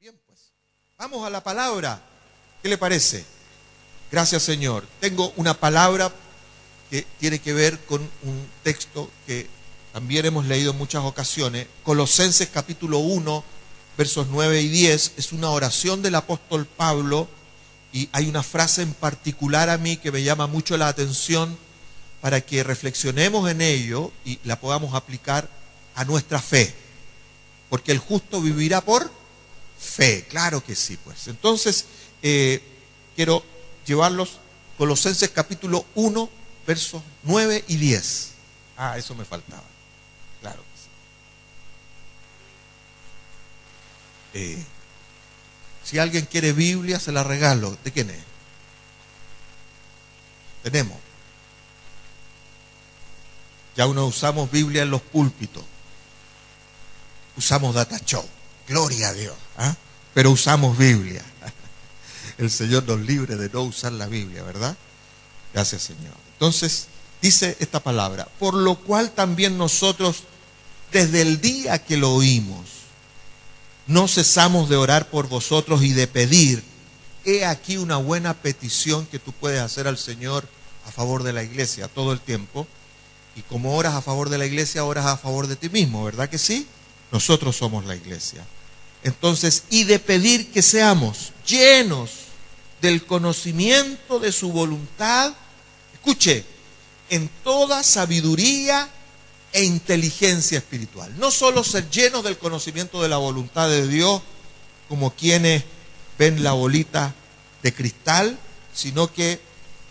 Bien, pues, vamos a la palabra. ¿Qué le parece? Gracias, Señor. Tengo una palabra que tiene que ver con un texto que también hemos leído en muchas ocasiones. Colosenses capítulo 1, versos 9 y 10. Es una oración del apóstol Pablo y hay una frase en particular a mí que me llama mucho la atención para que reflexionemos en ello y la podamos aplicar a nuestra fe. Porque el justo vivirá por fe, claro que sí, pues. Entonces, quiero llevarlos, Colosenses capítulo 1, versos 9 y 10. Ah, eso me faltaba, claro que sí. Si alguien quiere Biblia, se la regalo. ¿De quién es? Tenemos. Ya no usamos Biblia en los púlpitos. Usamos Data Show. Gloria a Dios. ¿Ah? Pero usamos Biblia. El Señor nos libre de no usar la Biblia, ¿verdad? Gracias, Señor. Entonces, dice esta palabra: por lo cual también nosotros, desde el día que lo oímos, no cesamos de orar por vosotros y de pedir. He aquí una buena petición que tú puedes hacer al Señor a favor de la iglesia todo el tiempo. Y como oras a favor de la iglesia, oras a favor de ti mismo, ¿verdad que sí? Nosotros somos la iglesia. Entonces, y de pedir que seamos llenos del conocimiento de su voluntad, escuche, en toda sabiduría e inteligencia espiritual. No solo ser llenos del conocimiento de la voluntad de Dios, como quienes ven la bolita de cristal, sino que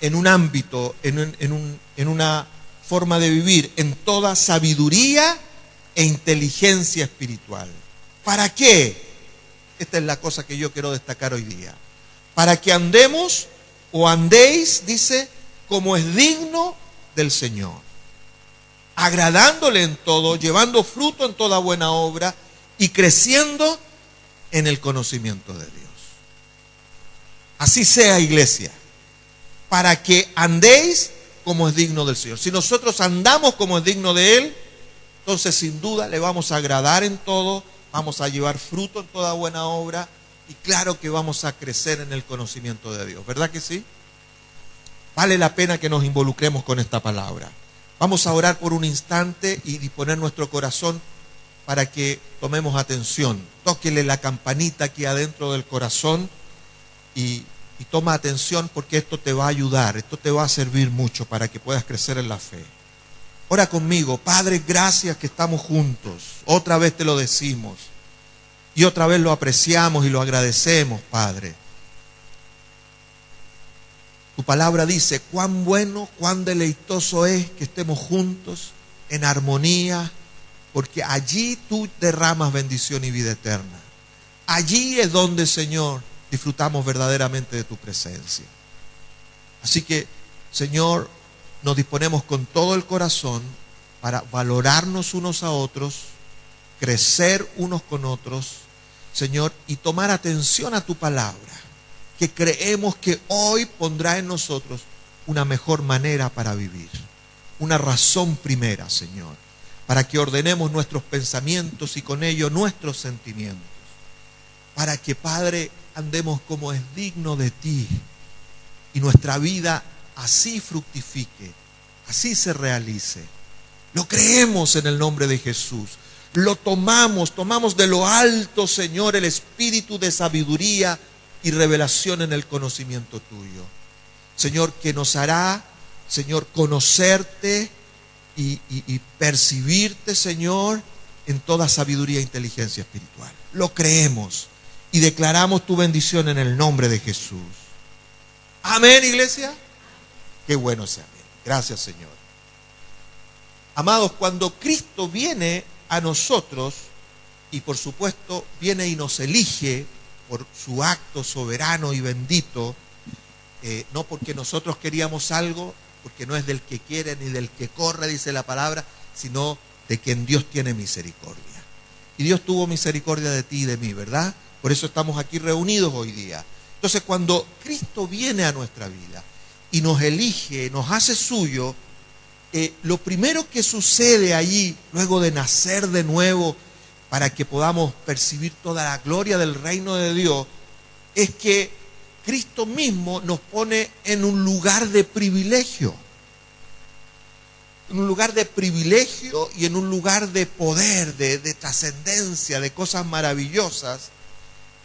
en un ámbito, en una forma de vivir, en toda sabiduría e inteligencia espiritual. ¿Para qué? Esta es la cosa que yo quiero destacar hoy día. Para que andemos o andéis, dice, como es digno del Señor, agradándole en todo, llevando fruto en toda buena obra y creciendo en el conocimiento de Dios. Así sea, iglesia, para que andéis como es digno del Señor. Si nosotros andamos como es digno de Él, entonces sin duda le vamos a agradar en todo, vamos a llevar fruto en toda buena obra y claro que vamos a crecer en el conocimiento de Dios. ¿Verdad que sí? Vale la pena que nos involucremos con esta palabra. Vamos a orar por un instante y disponer nuestro corazón para que tomemos atención. Tóquele la campanita aquí adentro del corazón y toma atención porque esto te va a ayudar, esto te va a servir mucho para que puedas crecer en la fe. Ora conmigo. Padre, gracias que estamos juntos. Otra vez te lo decimos y otra vez lo apreciamos y lo agradecemos, Padre. Tu palabra dice: cuán bueno, cuán deleitoso es que estemos juntos en armonía, porque allí tú derramas bendición y vida eterna. Allí es donde, Señor, disfrutamos verdaderamente de tu presencia. Así que, Señor, nos disponemos con todo el corazón para valorarnos unos a otros, crecer unos con otros, Señor, y tomar atención a tu palabra, que creemos que hoy pondrá en nosotros una mejor manera para vivir, una razón primera, Señor, para que ordenemos nuestros pensamientos y con ello nuestros sentimientos, para que, Padre, andemos como es digno de ti y nuestra vida así fructifique, así se realice. Lo creemos en el nombre de Jesús. Lo tomamos de lo alto, Señor, el espíritu de sabiduría y revelación en el conocimiento tuyo. Señor, que nos hará, Señor, conocerte y percibirte, Señor, en toda sabiduría e inteligencia espiritual. Lo creemos y declaramos tu bendición en el nombre de Jesús. Amén, iglesia. Qué bueno sea amén. Gracias, Señor. Amados, cuando Cristo viene a nosotros, y por supuesto viene y nos elige por su acto soberano y bendito, no porque nosotros queríamos algo, porque no es del que quiere ni del que corre, dice la palabra, sino de quien Dios tiene misericordia. Y Dios tuvo misericordia de ti y de mí, ¿verdad? Por eso estamos aquí reunidos hoy día. Entonces, cuando Cristo viene a nuestra vida y nos elige, nos hace suyo, lo primero que sucede allí, luego de nacer de nuevo para que podamos percibir toda la gloria del reino de Dios, es que Cristo mismo nos pone en un lugar de privilegio. En un lugar de privilegio y en un lugar de poder, de trascendencia, de cosas maravillosas.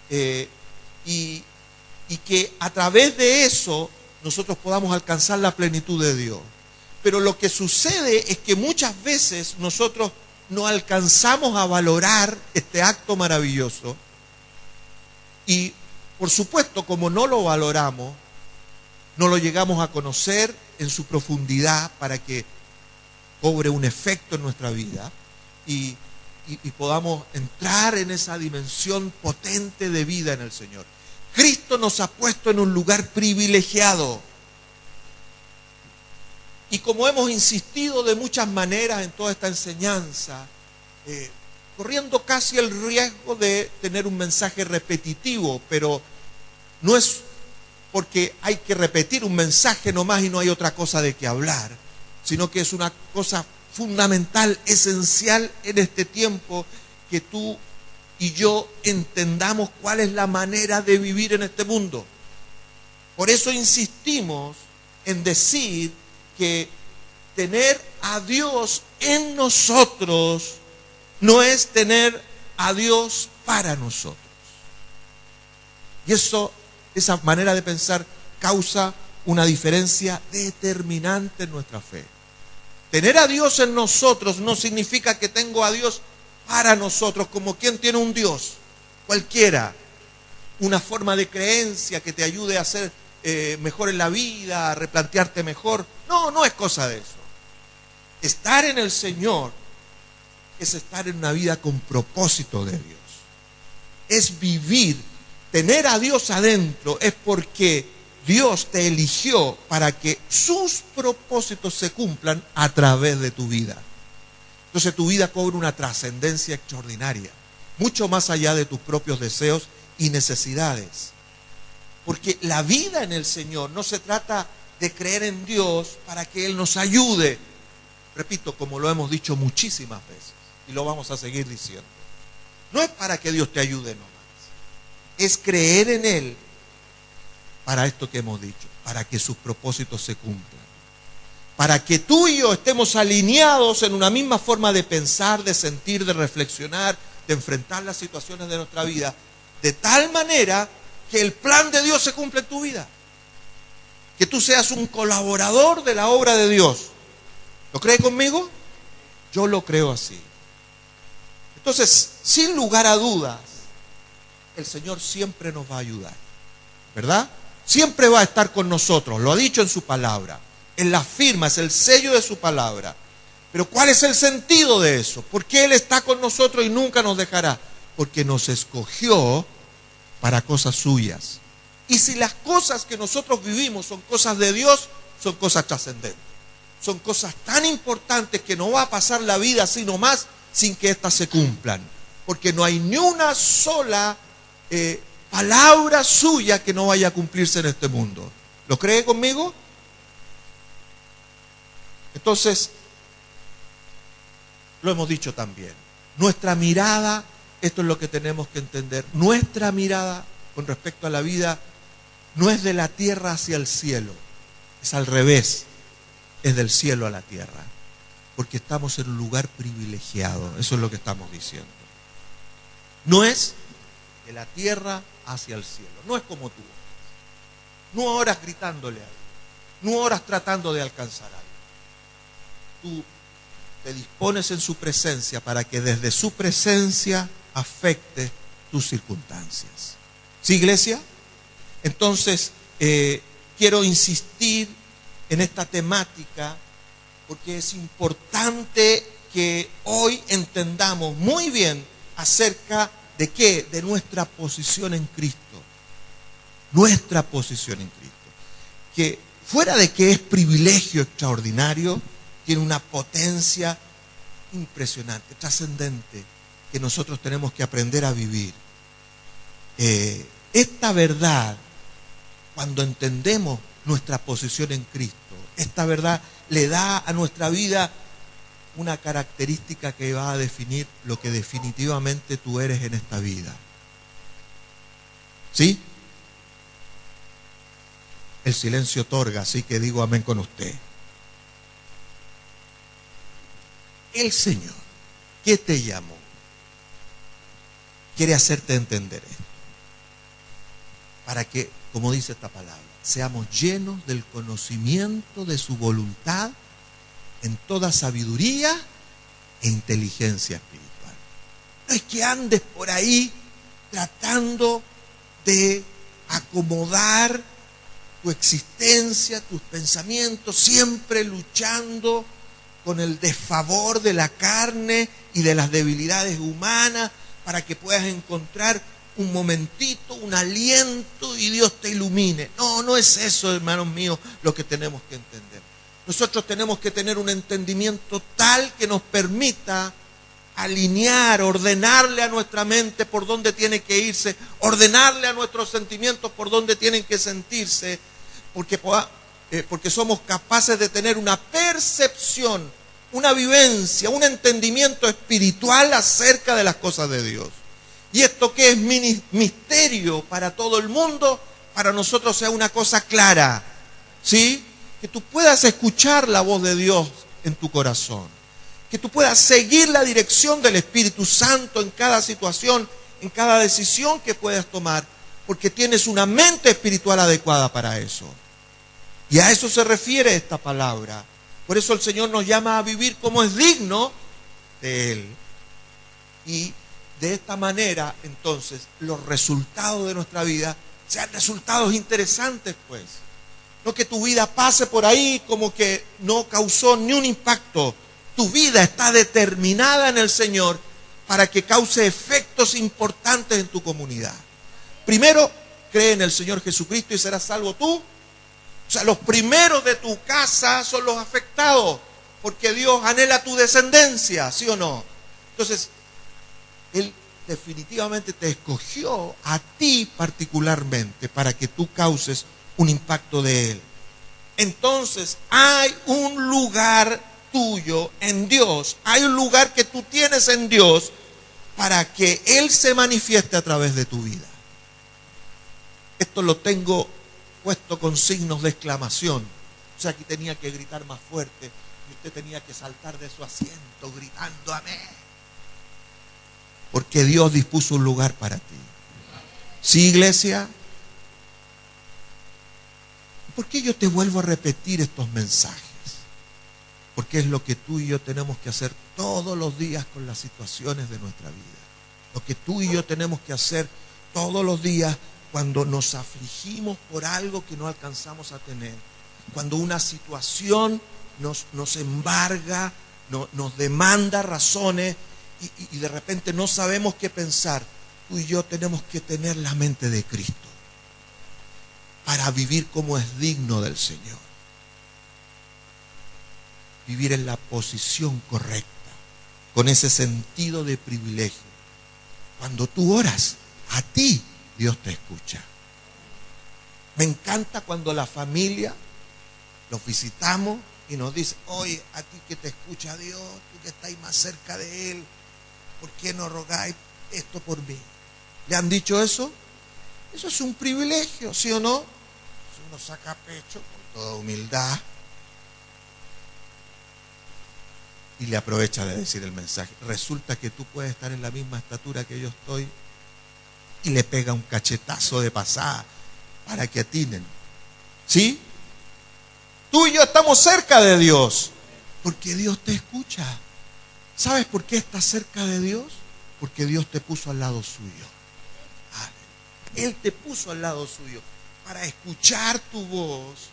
Y que a través de eso nosotros podamos alcanzar la plenitud de Dios. Pero lo que sucede es que muchas veces nosotros no alcanzamos a valorar este acto maravilloso y, por supuesto, como no lo valoramos, no lo llegamos a conocer en su profundidad para que cobre un efecto en nuestra vida y podamos entrar en esa dimensión potente de vida en el Señor. Cristo nos ha puesto en un lugar privilegiado. Y como hemos insistido de muchas maneras en toda esta enseñanza, corriendo casi el riesgo de tener un mensaje repetitivo, pero no es porque hay que repetir un mensaje nomás y no hay otra cosa de qué hablar, sino que es una cosa fundamental, esencial en este tiempo, que tú y yo entendamos cuál es la manera de vivir en este mundo. Por eso insistimos en decir que tener a Dios en nosotros no es tener a Dios para nosotros. Y esa manera de pensar causa una diferencia determinante en nuestra fe. Tener a Dios en nosotros no significa que tengo a Dios para nosotros, como quien tiene un Dios, cualquiera, una forma de creencia que te ayude a ser mejor en la vida, a replantearte mejor. No, no es cosa de eso. Estar en el Señor es estar en una vida con propósito de Dios. Es vivir, tener a Dios adentro es porque Dios te eligió para que sus propósitos se cumplan a través de tu vida. Entonces tu vida cobra una trascendencia extraordinaria, mucho más allá de tus propios deseos y necesidades. Porque la vida en el Señor no se trata de creer en Dios para que Él nos ayude. Repito, como lo hemos dicho muchísimas veces, y lo vamos a seguir diciendo. No es para que Dios te ayude nomás. Es creer en Él para esto que hemos dicho, para que sus propósitos se cumplan. Para que tú y yo estemos alineados en una misma forma de pensar, de sentir, de reflexionar, de enfrentar las situaciones de nuestra vida, de tal manera que el plan de Dios se cumpla en tu vida. Que tú seas un colaborador de la obra de Dios. ¿Lo cree conmigo? Yo lo creo así. Entonces, sin lugar a dudas, el Señor siempre nos va a ayudar, ¿verdad? Siempre va a estar con nosotros, lo ha dicho en su palabra. Él la firma, es el sello de su palabra. Pero ¿cuál es el sentido de eso? ¿Por qué Él está con nosotros y nunca nos dejará? Porque nos escogió para cosas suyas. Y si las cosas que nosotros vivimos son cosas de Dios, son cosas trascendentes. Son cosas tan importantes que no va a pasar la vida así nomás sin que éstas se cumplan. Porque no hay ni una sola palabra suya que no vaya a cumplirse en este mundo. ¿Lo cree conmigo? Entonces, lo hemos dicho también. Nuestra mirada, esto es lo que tenemos que entender, nuestra mirada con respecto a la vida no es de la tierra hacia el cielo, es al revés, es del cielo a la tierra, porque estamos en un lugar privilegiado, eso es lo que estamos diciendo. No es de la tierra hacia el cielo, no es como tú, no oras gritándole a Él, no oras tratando de alcanzar algo. Tú te dispones en su presencia para que desde su presencia afecte tus circunstancias. ¿Sí, iglesia? Entonces, quiero insistir en esta temática porque es importante que hoy entendamos muy bien acerca de qué, de nuestra posición en Cristo. Nuestra posición en Cristo. Que fuera de que es privilegio extraordinario, tiene una potencia impresionante, trascendente, que nosotros tenemos que aprender a vivir. Esta verdad, cuando entendemos nuestra posición en Cristo, esta verdad le da a nuestra vida una característica que va a definir lo que definitivamente tú eres en esta vida. ¿Sí? El silencio otorga, así que digo amén con usted. El Señor, que te llamó, quiere hacerte entender esto, para que, como dice esta palabra, seamos llenos del conocimiento de su voluntad en toda sabiduría e inteligencia espiritual. No es que andes por ahí tratando de acomodar tu existencia, tus pensamientos, siempre luchando con el desfavor de la carne y de las debilidades humanas para que puedas encontrar un momentito, un aliento y Dios te ilumine. No, no es eso, hermanos míos, lo que tenemos que entender. Nosotros tenemos que tener un entendimiento tal que nos permita alinear, ordenarle a nuestra mente por dónde tiene que irse, ordenarle a nuestros sentimientos por dónde tienen que sentirse, porque somos capaces de tener una percepción, una vivencia, un entendimiento espiritual acerca de las cosas de Dios. Y esto que es misterio para todo el mundo, para nosotros sea una cosa clara, ¿sí? Que tú puedas escuchar la voz de Dios en tu corazón, que tú puedas seguir la dirección del Espíritu Santo en cada situación, en cada decisión que puedas tomar, porque tienes una mente espiritual adecuada para eso. Y a eso se refiere esta palabra. Por eso el Señor nos llama a vivir como es digno de Él. Y de esta manera, entonces, los resultados de nuestra vida sean resultados interesantes, pues. No que tu vida pase por ahí como que no causó ni un impacto. Tu vida está determinada en el Señor para que cause efectos importantes en tu comunidad. Primero, cree en el Señor Jesucristo y serás salvo tú. O sea, los primeros de tu casa son los afectados, porque Dios anhela tu descendencia, ¿sí o no? Entonces, Él definitivamente te escogió a ti particularmente para que tú causes un impacto de Él. Entonces, hay un lugar tuyo en Dios, hay un lugar que tú tienes en Dios para que Él se manifieste a través de tu vida. Esto lo tengo puesto con signos de exclamación. O sea, aquí tenía que gritar más fuerte y usted tenía que saltar de su asiento gritando amén. Porque Dios dispuso un lugar para ti. ¿Sí, iglesia? ¿Por qué yo te vuelvo a repetir estos mensajes? Porque es lo que tú y yo tenemos que hacer todos los días con las situaciones de nuestra vida. Lo que tú y yo tenemos que hacer todos los días cuando nos afligimos por algo que no alcanzamos a tener, cuando una situación nos embarga, nos demanda razones y de repente no sabemos qué pensar. Tú y yo tenemos que tener la mente de Cristo para vivir como es digno del Señor. Vivir en la posición correcta, con ese sentido de privilegio. Cuando tú oras, a ti Dios te escucha. Me encanta cuando la familia los visitamos y nos dice: oye, a ti que te escucha Dios, tú que estás más cerca de Él, ¿por qué no rogáis esto por mí? ¿Le han dicho eso? Eso es un privilegio, ¿sí o no? Si uno saca pecho con toda humildad y le aprovecha de decir el mensaje. Resulta que tú puedes estar en la misma estatura que yo estoy y le pega un cachetazo de pasada para que atinen. ¿Sí? Tú y yo estamos cerca de Dios porque Dios te escucha. ¿Sabes por qué estás cerca de Dios? Porque Dios te puso al lado suyo. Él te puso al lado suyo para escuchar tu voz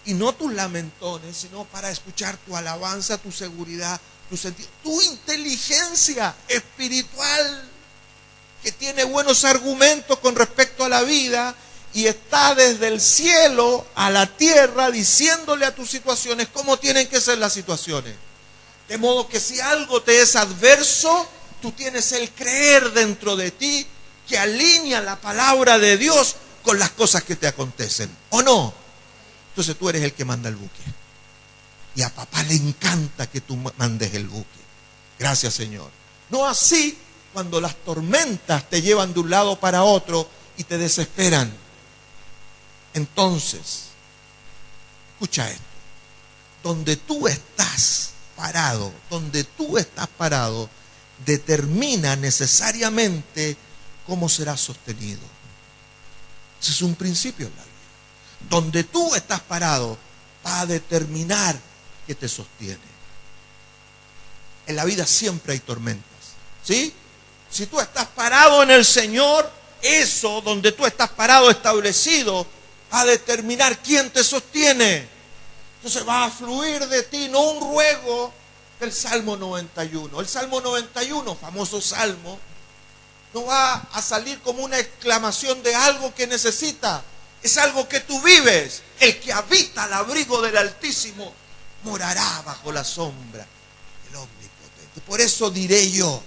y no tus lamentones, sino para escuchar tu alabanza, tu seguridad, tu sentido, tu inteligencia espiritual, que tiene buenos argumentos con respecto a la vida y está desde el cielo a la tierra diciéndole a tus situaciones cómo tienen que ser las situaciones. De modo que si algo te es adverso, tú tienes el creer dentro de ti que alinea la palabra de Dios con las cosas que te acontecen, ¿o no? Entonces tú eres el que manda el buque. Y a papá le encanta que tú mandes el buque. Gracias, Señor. No así cuando las tormentas te llevan de un lado para otro y te desesperan. Entonces, escucha esto. Donde tú estás parado, determina necesariamente cómo serás sostenido. Ese es un principio en la vida. Donde tú estás parado va a determinar qué te sostiene. En la vida siempre hay tormentas, ¿sí? Si tú estás parado en el Señor, eso donde tú estás parado establecido va a determinar quién te sostiene. Entonces va a fluir de ti, no un ruego del Salmo 91. El Salmo 91, famoso salmo, no va a salir como una exclamación de algo que necesita. Es algo que tú vives. El que habita al abrigo del Altísimo morará bajo la sombra del Omnipotente. Por eso diré yo,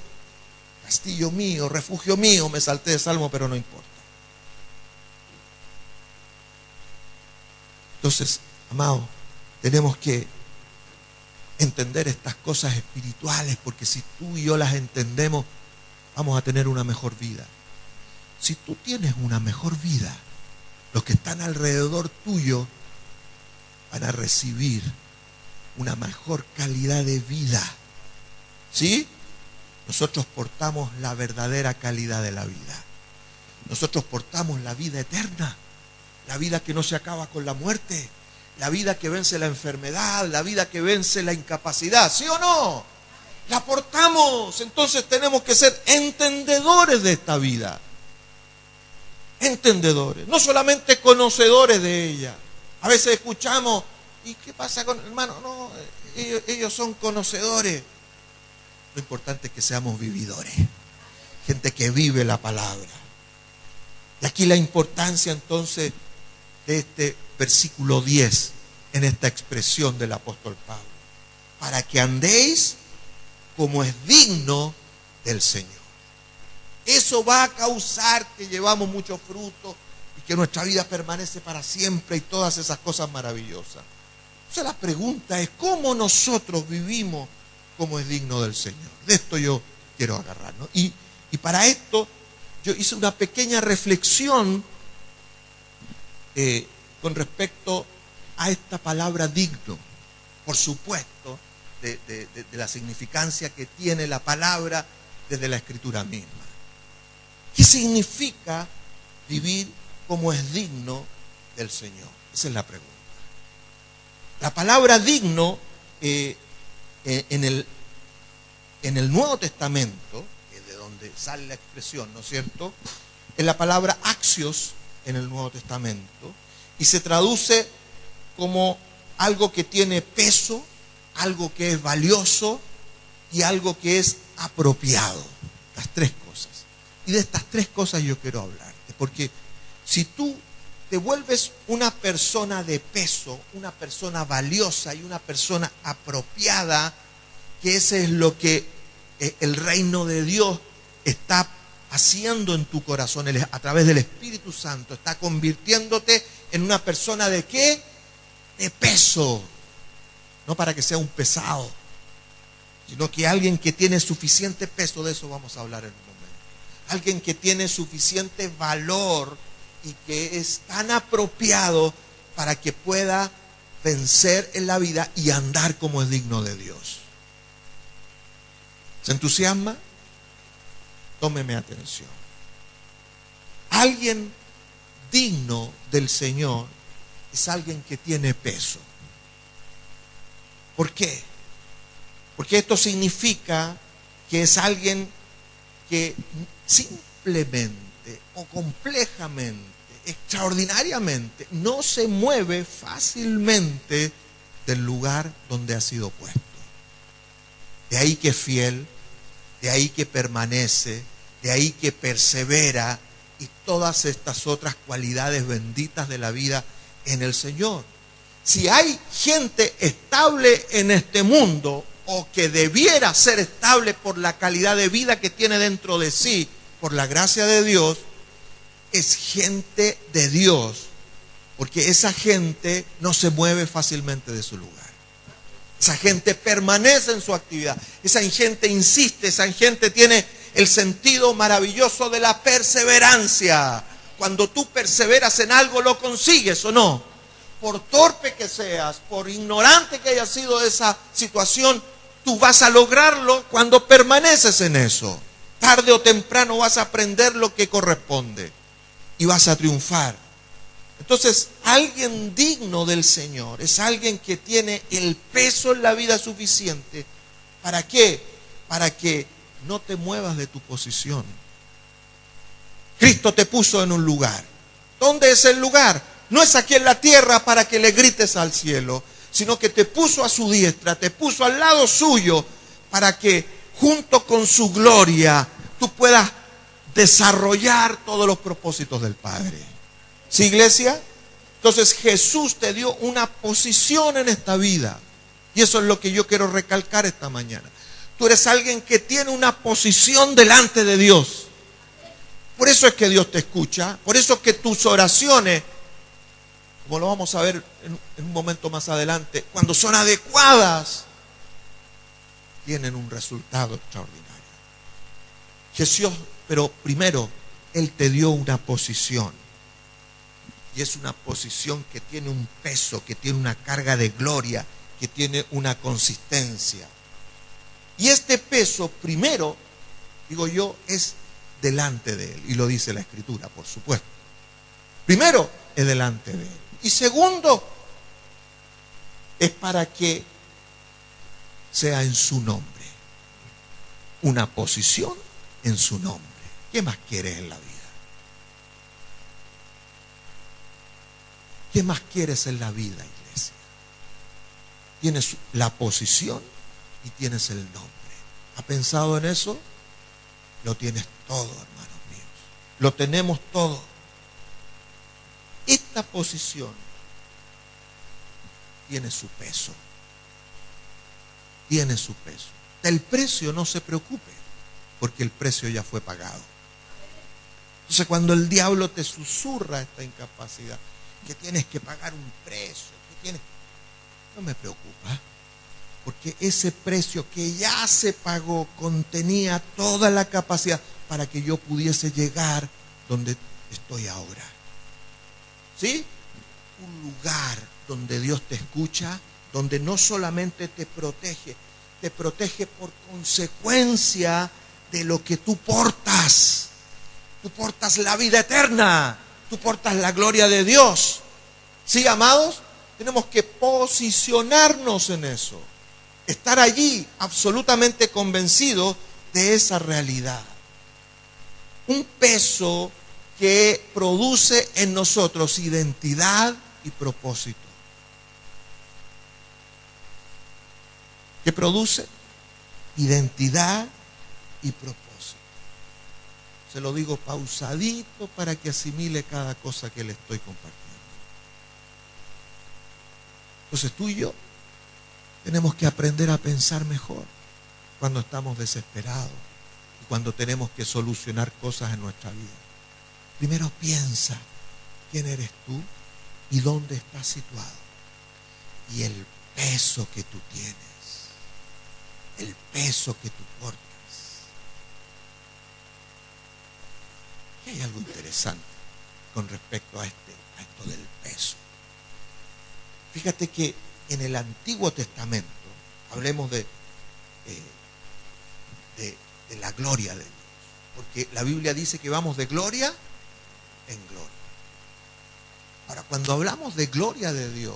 castillo mío, refugio mío. Me salté de salmo, pero no importa. Entonces, amado, tenemos que entender estas cosas espirituales, porque si tú y yo las entendemos, vamos a tener una mejor vida. Si tú tienes una mejor vida, los que están alrededor tuyo van a recibir una mejor calidad de vida. ¿Sí? Nosotros portamos la verdadera calidad de la vida. Nosotros portamos la vida eterna, la vida que no se acaba con la muerte, la vida que vence la enfermedad, la vida que vence la incapacidad. ¿Sí o no? La portamos. Entonces tenemos que ser entendedores de esta vida. Entendedores, no solamente conocedores de ella. A veces escuchamos, ¿y qué pasa con el hermano? No, ellos son conocedores. Lo importante es que seamos vividores, gente que vive la palabra. Y aquí la importancia entonces de este versículo 10 en esta expresión del apóstol Pablo: para que andéis como es digno del Señor. Eso va a causar que llevamos mucho fruto y que nuestra vida permanece para siempre y todas esas cosas maravillosas. Entonces la pregunta es, ¿cómo nosotros vivimos como es digno del Señor? De esto yo quiero agarrarnos. Y para esto yo hice una pequeña reflexión con respecto a esta palabra digno. Por supuesto, de la significancia que tiene la palabra desde la Escritura misma. ¿Qué significa vivir como es digno del Señor? Esa es la pregunta. La palabra digno en el Nuevo Testamento, que es de donde sale la expresión, ¿no es cierto?, es la palabra axios en el Nuevo Testamento, y se traduce como algo que tiene peso, algo que es valioso y algo que es apropiado. Las tres cosas. Y de estas tres cosas yo quiero hablarte, porque si tú te vuelves una persona de peso, una persona valiosa y una persona apropiada, que ese es lo que el reino de Dios está haciendo en tu corazón a través del Espíritu Santo, está convirtiéndote en una persona ¿de qué? De peso. No para que sea un pesado, sino que alguien que tiene suficiente peso. De eso vamos a hablar en un momento. Alguien que tiene suficiente valor y que es tan apropiado para que pueda vencer en la vida y andar como es digno de Dios. ¿Se entusiasma? Tómeme atención. Alguien digno del Señor es alguien que tiene peso. ¿Por qué? Porque esto significa que es alguien que simplemente o complejamente, extraordinariamente, no se mueve fácilmente del lugar donde ha sido puesto. De ahí que es fiel, de ahí que permanece, de ahí que persevera y todas estas otras cualidades benditas de la vida en el Señor. Si hay gente estable en este mundo, o que debiera ser estable por la calidad de vida que tiene dentro de sí, por la gracia de Dios, es gente de Dios, porque esa gente no se mueve fácilmente de su lugar. Esa gente permanece en su actividad. Esa gente insiste, esa gente tiene el sentido maravilloso de la perseverancia. Cuando tú perseveras en algo, lo consigues, ¿o no? Por torpe que seas, por ignorante que haya sido esa situación, tú vas a lograrlo cuando permaneces en eso. Tarde o temprano vas a aprender lo que corresponde y vas a triunfar. Entonces, alguien digno del Señor es alguien que tiene el peso en la vida suficiente. ¿Para qué? Para que no te muevas de tu posición. Cristo te puso en un lugar. ¿Dónde es el lugar? No es aquí en la tierra para que le grites al cielo, sino que te puso a su diestra, te puso al lado suyo para que junto con su gloria tú puedas desarrollar todos los propósitos del Padre. ¿Sí, iglesia? Entonces Jesús te dio una posición en esta vida. Y eso es lo que yo quiero recalcar esta mañana. Tú eres alguien que tiene una posición delante de Dios. Por eso es que Dios te escucha. Por eso es que tus oraciones, como lo vamos a ver en un momento más adelante, cuando son adecuadas, tienen un resultado extraordinario. Jesús, pero primero, Él te dio una posición. Y es una posición que tiene un peso, que tiene una carga de gloria, que tiene una consistencia. Y este peso, primero, digo yo, es delante de Él. Y lo dice la Escritura, por supuesto. Primero, es delante de Él. Y segundo, es para que sea en su nombre. Una posición en su nombre. ¿Qué más quieres en la vida? ¿Qué más quieres en la vida, iglesia? Tienes la posición y tienes el nombre. ¿Ha pensado en eso? Lo tienes todo, hermanos míos. Lo tenemos todo. Esta posición tiene su peso. Tiene su peso. Del precio no se preocupe, porque el precio ya fue pagado. Entonces, cuando el diablo te susurra esta incapacidad, que tienes que pagar un precio, no me preocupa, porque ese precio que ya se pagó contenía toda la capacidad para que yo pudiese llegar donde estoy ahora. ¿Sí? Un lugar donde Dios te escucha, donde no solamente te protege por consecuencia de lo que tú portas. Tú portas la vida eterna, tú portas la gloria de Dios. ¿Sí, amados? Tenemos que posicionarnos en eso. Estar allí absolutamente convencidos de esa realidad. Un peso que produce en nosotros identidad y propósito. ¿Qué produce? Identidad y propósito. Se lo digo pausadito para que asimile cada cosa que le estoy compartiendo. Entonces tú y yo tenemos que aprender a pensar mejor cuando estamos desesperados y cuando tenemos que solucionar cosas en nuestra vida. Primero piensa quién eres tú y dónde estás situado. Y el peso que tú tienes. El peso que tú portas. Y hay algo interesante con respecto a esto del peso. Fíjate que en el Antiguo Testamento, hablemos de la gloria de Dios, porque la Biblia dice que vamos de gloria en gloria. Ahora, cuando hablamos de gloria de Dios,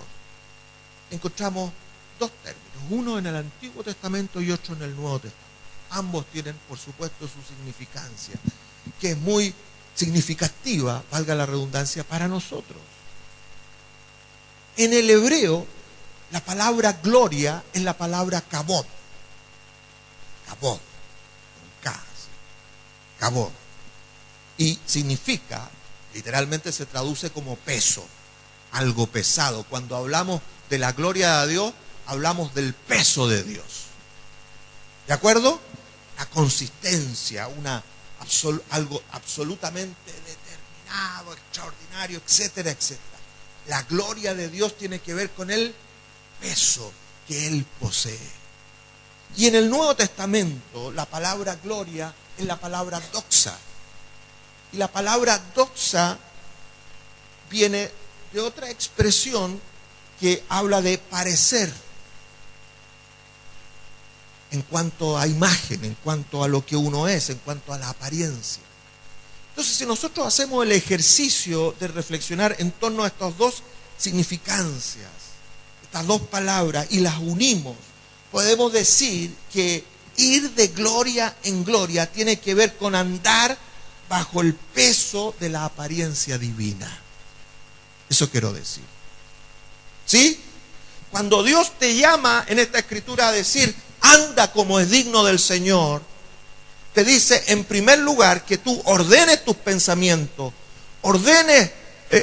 encontramos dos términos, uno en el Antiguo Testamento y otro en el Nuevo Testamento. Ambos tienen, por supuesto, su significancia, que es muy significativa, valga la redundancia, para nosotros. En el hebreo, la palabra gloria es la palabra kabod. Kabod, con K, kabod. Y significa, literalmente se traduce como peso, algo pesado. Cuando hablamos de la gloria de Dios, hablamos del peso de Dios. ¿De acuerdo? La consistencia, algo absolutamente determinado, extraordinario, etcétera, etcétera. La gloria de Dios tiene que ver con el peso que Él posee. Y en el Nuevo Testamento la palabra gloria es la palabra doxa. Y la palabra doxa viene de otra expresión que habla de parecer, en cuanto a imagen, en cuanto a lo que uno es, en cuanto a la apariencia. Entonces, si nosotros hacemos el ejercicio de reflexionar en torno a estas dos significancias, estas dos palabras, y las unimos, podemos decir que ir de gloria en gloria tiene que ver con andar bajo el peso de la apariencia divina. Eso quiero decir. ¿Sí? Cuando Dios te llama en esta escritura a decir, anda como es digno del Señor, te dice en primer lugar que tú ordenes tus pensamientos, ordenes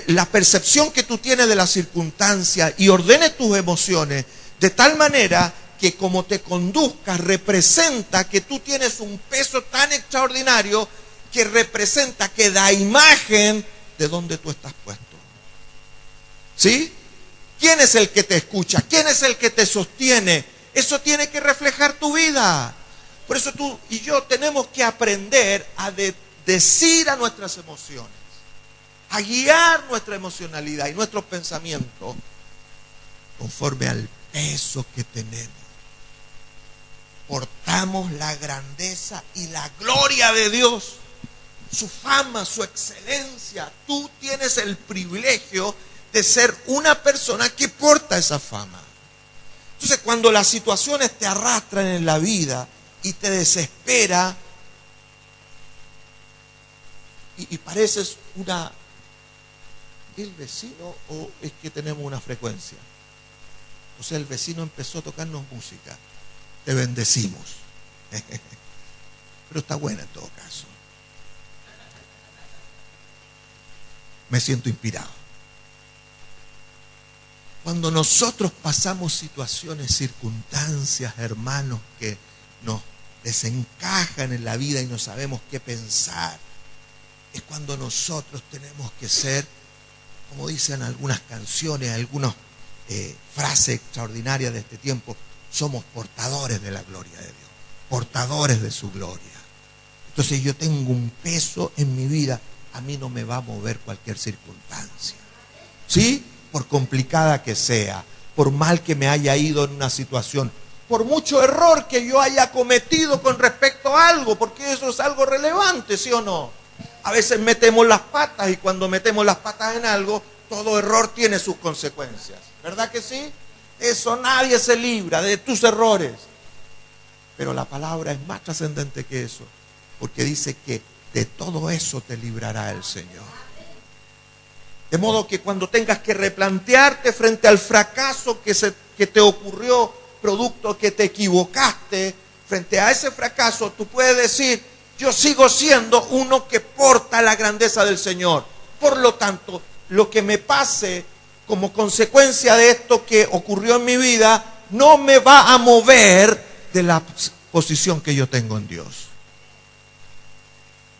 la percepción que tú tienes de las circunstancias y ordenes tus emociones de tal manera que como te conduzcas representa que tú tienes un peso tan extraordinario que representa, que da imagen de donde tú estás puesto. ¿Sí? ¿Quién es el que te escucha? ¿Quién es el que te sostiene? Eso tiene que reflejar tu vida. Por eso tú y yo tenemos que aprender a decir a nuestras emociones, a guiar nuestra emocionalidad y nuestros pensamientos conforme al peso que tenemos. Portamos la grandeza y la gloria de Dios, su fama, su excelencia. Tú tienes el privilegio de ser una persona que porta esa fama. Entonces, cuando las situaciones te arrastran en la vida y te desespera y pareces una... ¿El vecino o es que tenemos una frecuencia? O sea, el vecino empezó a tocarnos música. Te bendecimos. Pero está buena en todo caso. Me siento inspirado. Cuando nosotros pasamos situaciones, circunstancias, hermanos, que nos desencajan en la vida y no sabemos qué pensar, es cuando nosotros tenemos que ser, como dicen algunas canciones, algunas frases extraordinarias de este tiempo, somos portadores de la gloria de Dios, portadores de su gloria. Entonces yo tengo un peso en mi vida, a mí no me va a mover cualquier circunstancia. ¿Sí? Por complicada que sea, por mal que me haya ido en una situación, por mucho error que yo haya cometido con respecto a algo, porque eso es algo relevante, ¿sí o no? A veces metemos las patas y cuando metemos las patas en algo, todo error tiene sus consecuencias. ¿Verdad que sí? Eso nadie se libra de tus errores. Pero la palabra es más trascendente que eso, porque dice que de todo eso te librará el Señor. De modo que cuando tengas que replantearte frente al fracaso que te ocurrió, producto que te equivocaste, frente a ese fracaso, tú puedes decir, yo sigo siendo uno que porta la grandeza del Señor. Por lo tanto, lo que me pase como consecuencia de esto que ocurrió en mi vida, no me va a mover de la posición que yo tengo en Dios.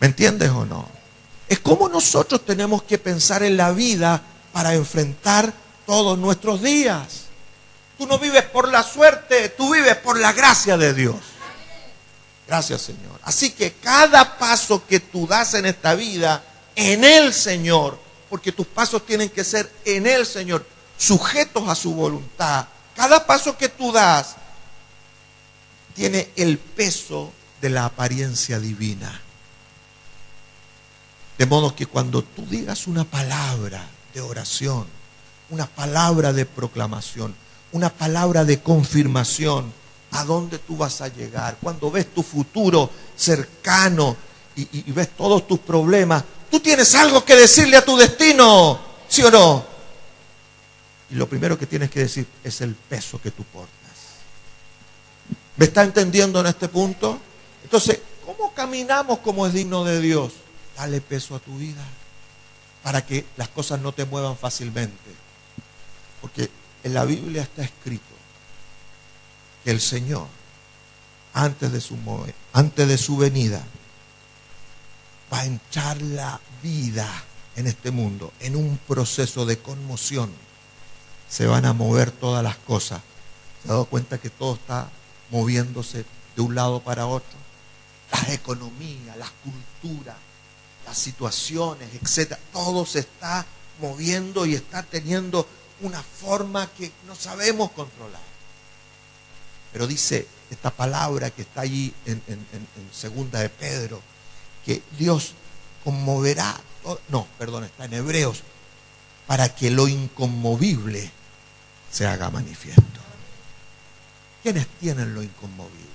¿Me entiendes o no? Es como nosotros tenemos que pensar en la vida para enfrentar todos nuestros días. Tú no vives por la suerte, tú vives por la gracia de Dios. Gracias, Señor. Así que cada paso que tú das en esta vida, en el Señor, porque tus pasos tienen que ser en el Señor, sujetos a su voluntad. Cada paso que tú das tiene el peso de la apariencia divina. De modo que cuando tú digas una palabra de oración, una palabra de proclamación, una palabra de confirmación, ¿a dónde tú vas a llegar? Cuando ves tu futuro cercano y ves todos tus problemas, tú tienes algo que decirle a tu destino, ¿sí o no? Y lo primero que tienes que decir es el peso que tú portas. ¿Me está entendiendo en este punto? Entonces, ¿cómo caminamos como es digno de Dios? Dale peso a tu vida para que las cosas no te muevan fácilmente. Porque en la Biblia está escrito que el Señor, antes de su venida, va a echar la vida en este mundo en un proceso de conmoción. Se van a mover todas las cosas ¿Se ha dado cuenta que todo está moviéndose de un lado para otro? Las economías, las culturas, las situaciones, etcétera, todo se está moviendo y está teniendo una forma que no sabemos controlar. Pero dice esta palabra que está allí en segunda de Pedro, que Dios conmoverá, está en Hebreos, para que lo inconmovible se haga manifiesto. ¿Quiénes tienen lo inconmovible?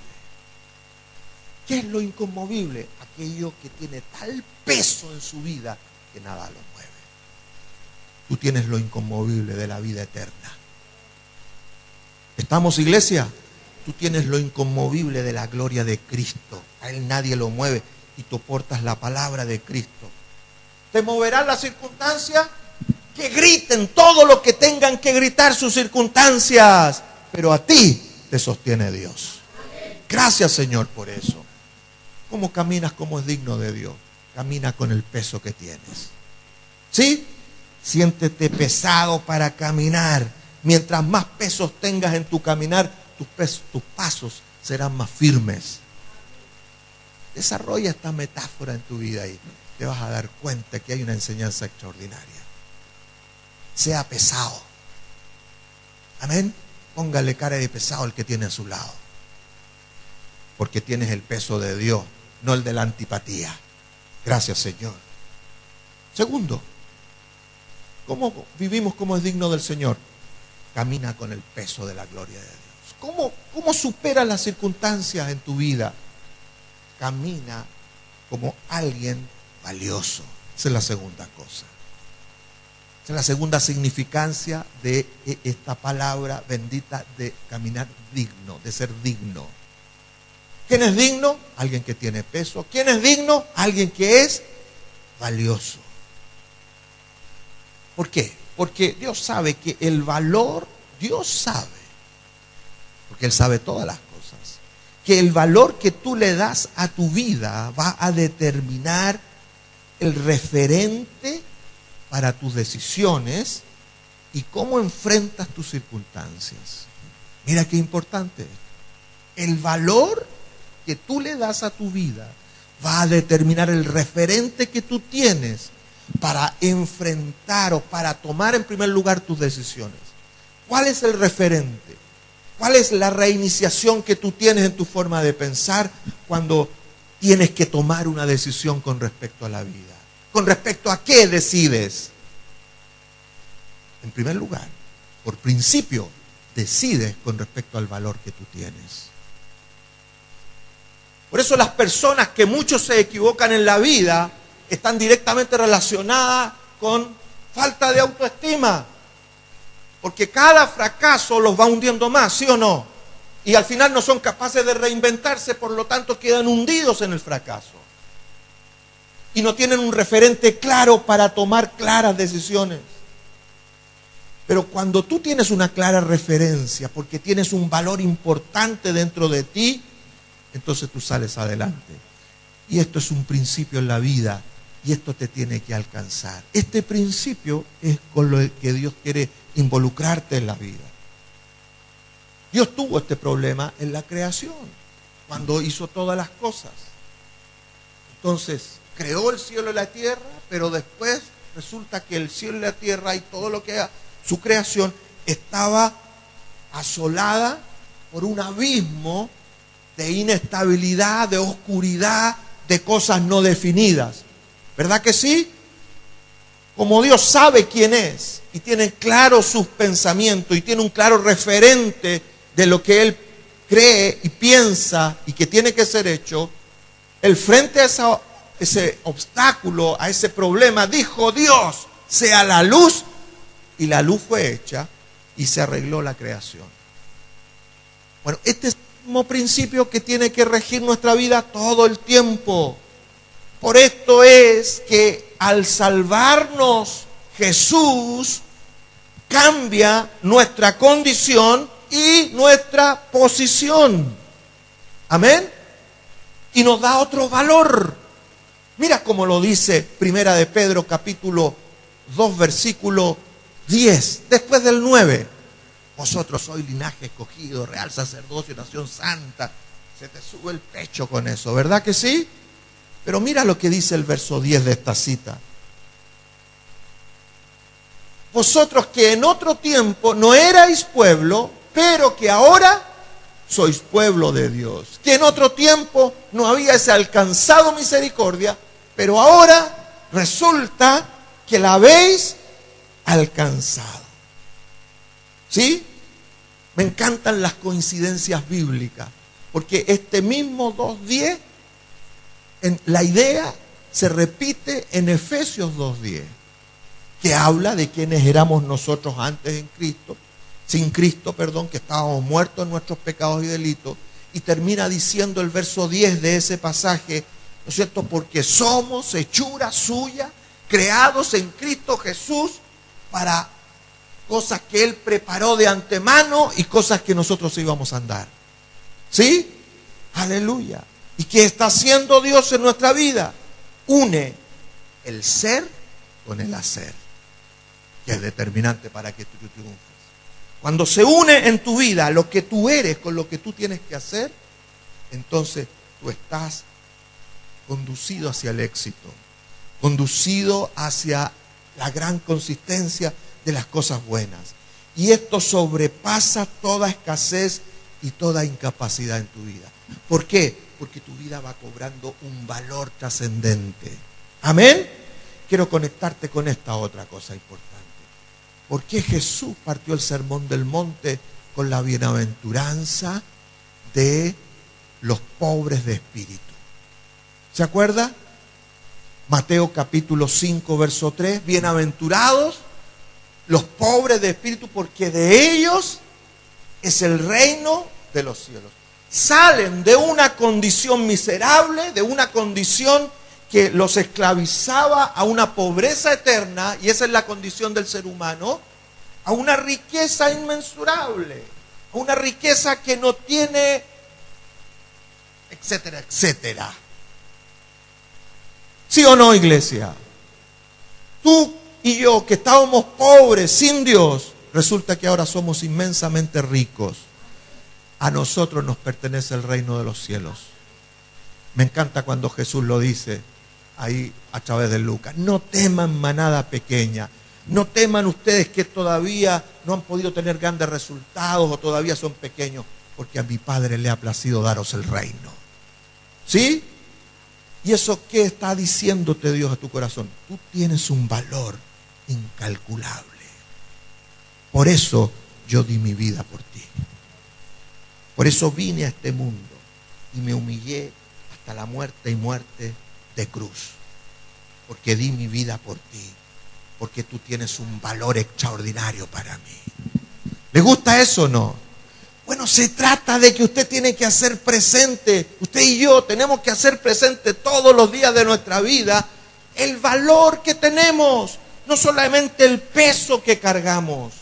¿Qué es lo inconmovible? Aquello que tiene tal peso en su vida que nada lo mueve. Tú tienes lo inconmovible de la vida eterna. ¿Estamos, iglesia? Tú tienes lo inconmovible de la gloria de Cristo. A Él nadie lo mueve y tú portas la palabra de Cristo. ¿Te moverán las circunstancias? Que griten todo lo que tengan que gritar sus circunstancias, pero a ti te sostiene Dios. Gracias, Señor, por eso. ¿Cómo caminas como es digno de Dios? Camina con el peso que tienes. ¿Sí? Siéntete pesado para caminar. Mientras más pesos tengas en tu caminar, tus pasos serán más firmes. Desarrolla esta metáfora en tu vida y te vas a dar cuenta que hay una enseñanza extraordinaria. Sea pesado. Amén. Póngale cara de pesado al que tiene a su lado. Porque tienes el peso de Dios, no el de la antipatía. Gracias, Señor. Segundo, ¿cómo vivimos como es digno del Señor? Camina con el peso de la gloria de Dios. ¿Cómo superas las circunstancias en tu vida? Camina como alguien valioso. Esa es la segunda cosa. Esa es la segunda significancia de esta palabra bendita de caminar digno, de ser digno. ¿Quién es digno? Alguien que tiene peso. ¿Quién es digno? Alguien que es valioso. ¿Por qué? Porque Dios sabe que el valor, Dios sabe, porque Él sabe todas las cosas, que el valor que tú le das a tu vida va a determinar el referente para tus decisiones y cómo enfrentas tus circunstancias. Mira qué importante esto. El valor que tú le das a tu vida va a determinar el referente que tú tienes para enfrentar o para tomar en primer lugar tus decisiones. ¿Cuál es el referente? ¿Cuál es la reiniciación que tú tienes en tu forma de pensar cuando tienes que tomar una decisión con respecto a la vida? ¿Con respecto a qué decides? En primer lugar, por principio, decides con respecto al valor que tú tienes. Por eso las personas que muchos se equivocan en la vida están directamente relacionadas con falta de autoestima. Porque cada fracaso los va hundiendo más, ¿sí o no? Y al final no son capaces de reinventarse, por lo tanto quedan hundidos en el fracaso. Y no tienen un referente claro para tomar claras decisiones. Pero cuando tú tienes una clara referencia, porque tienes un valor importante dentro de ti, entonces tú sales adelante. Y esto es un principio en la vida, y esto te tiene que alcanzar. Este principio es con lo que Dios quiere involucrarte en la vida. Dios tuvo este problema en la creación, cuando hizo todas las cosas. Entonces, creó el cielo y la tierra, pero después resulta que el cielo y la tierra y todo lo que era su creación estaba asolada por un abismo de inestabilidad, de oscuridad, de cosas no definidas. ¿Verdad que sí? Como Dios sabe quién es y tiene claros sus pensamientos y tiene un claro referente de lo que Él cree y piensa y que tiene que ser hecho, Él frente a ese obstáculo, a ese problema, dijo: Dios, sea la luz, y la luz fue hecha y se arregló la creación. Bueno, este es el mismo principio que tiene que regir nuestra vida todo el tiempo. Por esto es que al salvarnos Jesús cambia nuestra condición y nuestra posición. Amén. Y nos da otro valor. Mira cómo lo dice Primera de Pedro capítulo 2 versículo 10, después del 9. Vosotros sois linaje escogido, real sacerdocio, nación santa. Se te sube el pecho con eso, ¿verdad que sí? Pero mira lo que dice el verso 10 de esta cita. Vosotros que en otro tiempo no erais pueblo, pero que ahora sois pueblo de Dios. Que en otro tiempo no habíais alcanzado misericordia, pero ahora resulta que la habéis alcanzado. ¿Sí? Me encantan las coincidencias bíblicas, porque este mismo 2:10, la idea se repite en Efesios 2:10, que habla de quienes éramos nosotros antes en Cristo, sin Cristo, que estábamos muertos en nuestros pecados y delitos, y termina diciendo el verso 10 de ese pasaje, ¿no es cierto? Porque somos hechura suya, creados en Cristo Jesús para cosas que Él preparó de antemano y cosas que nosotros íbamos a andar. ¿Sí? Aleluya. ¿Y qué está haciendo Dios en nuestra vida? Une el ser con el hacer, que es determinante para que tú triunfes. Cuando se une en tu vida lo que tú eres con lo que tú tienes que hacer, entonces tú estás conducido hacia el éxito, conducido hacia la gran consistencia de las cosas buenas. Y esto sobrepasa toda escasez y toda incapacidad en tu vida. ¿Por qué? Porque tu vida va cobrando un valor trascendente. Amén. Quiero conectarte con esta otra cosa importante. ¿Por qué Jesús partió el sermón del monte con la bienaventuranza de los pobres de espíritu? ¿Se acuerda? Mateo capítulo 5, verso 3. Bienaventurados los pobres de espíritu, porque de ellos es el reino de los cielos. Salen de una condición miserable, de una condición que los esclavizaba a una pobreza eterna, y esa es la condición del ser humano, a una riqueza inmensurable, a una riqueza que no tiene, etcétera, etcétera. ¿Sí o no, iglesia? Tú y yo, que estábamos pobres, sin Dios, resulta que ahora somos inmensamente ricos. A nosotros nos pertenece el reino de los cielos. Me encanta cuando Jesús lo dice ahí a través de Lucas. No teman, manada pequeña. No teman ustedes que todavía no han podido tener grandes resultados o todavía son pequeños, porque a mi Padre le ha placido daros el reino. ¿Sí? ¿Y eso qué está diciéndote Dios a tu corazón? Tú tienes un valor incalculable. Por eso yo di mi vida por ti. Por eso vine a este mundo y me humillé hasta la muerte y muerte de cruz. Porque di mi vida por ti. Porque tú tienes un valor extraordinario para mí. ¿Le gusta eso o no? Bueno, se trata de que usted tiene que hacer presente, usted y yo tenemos que hacer presente todos los días de nuestra vida el valor que tenemos, no solamente el peso que cargamos.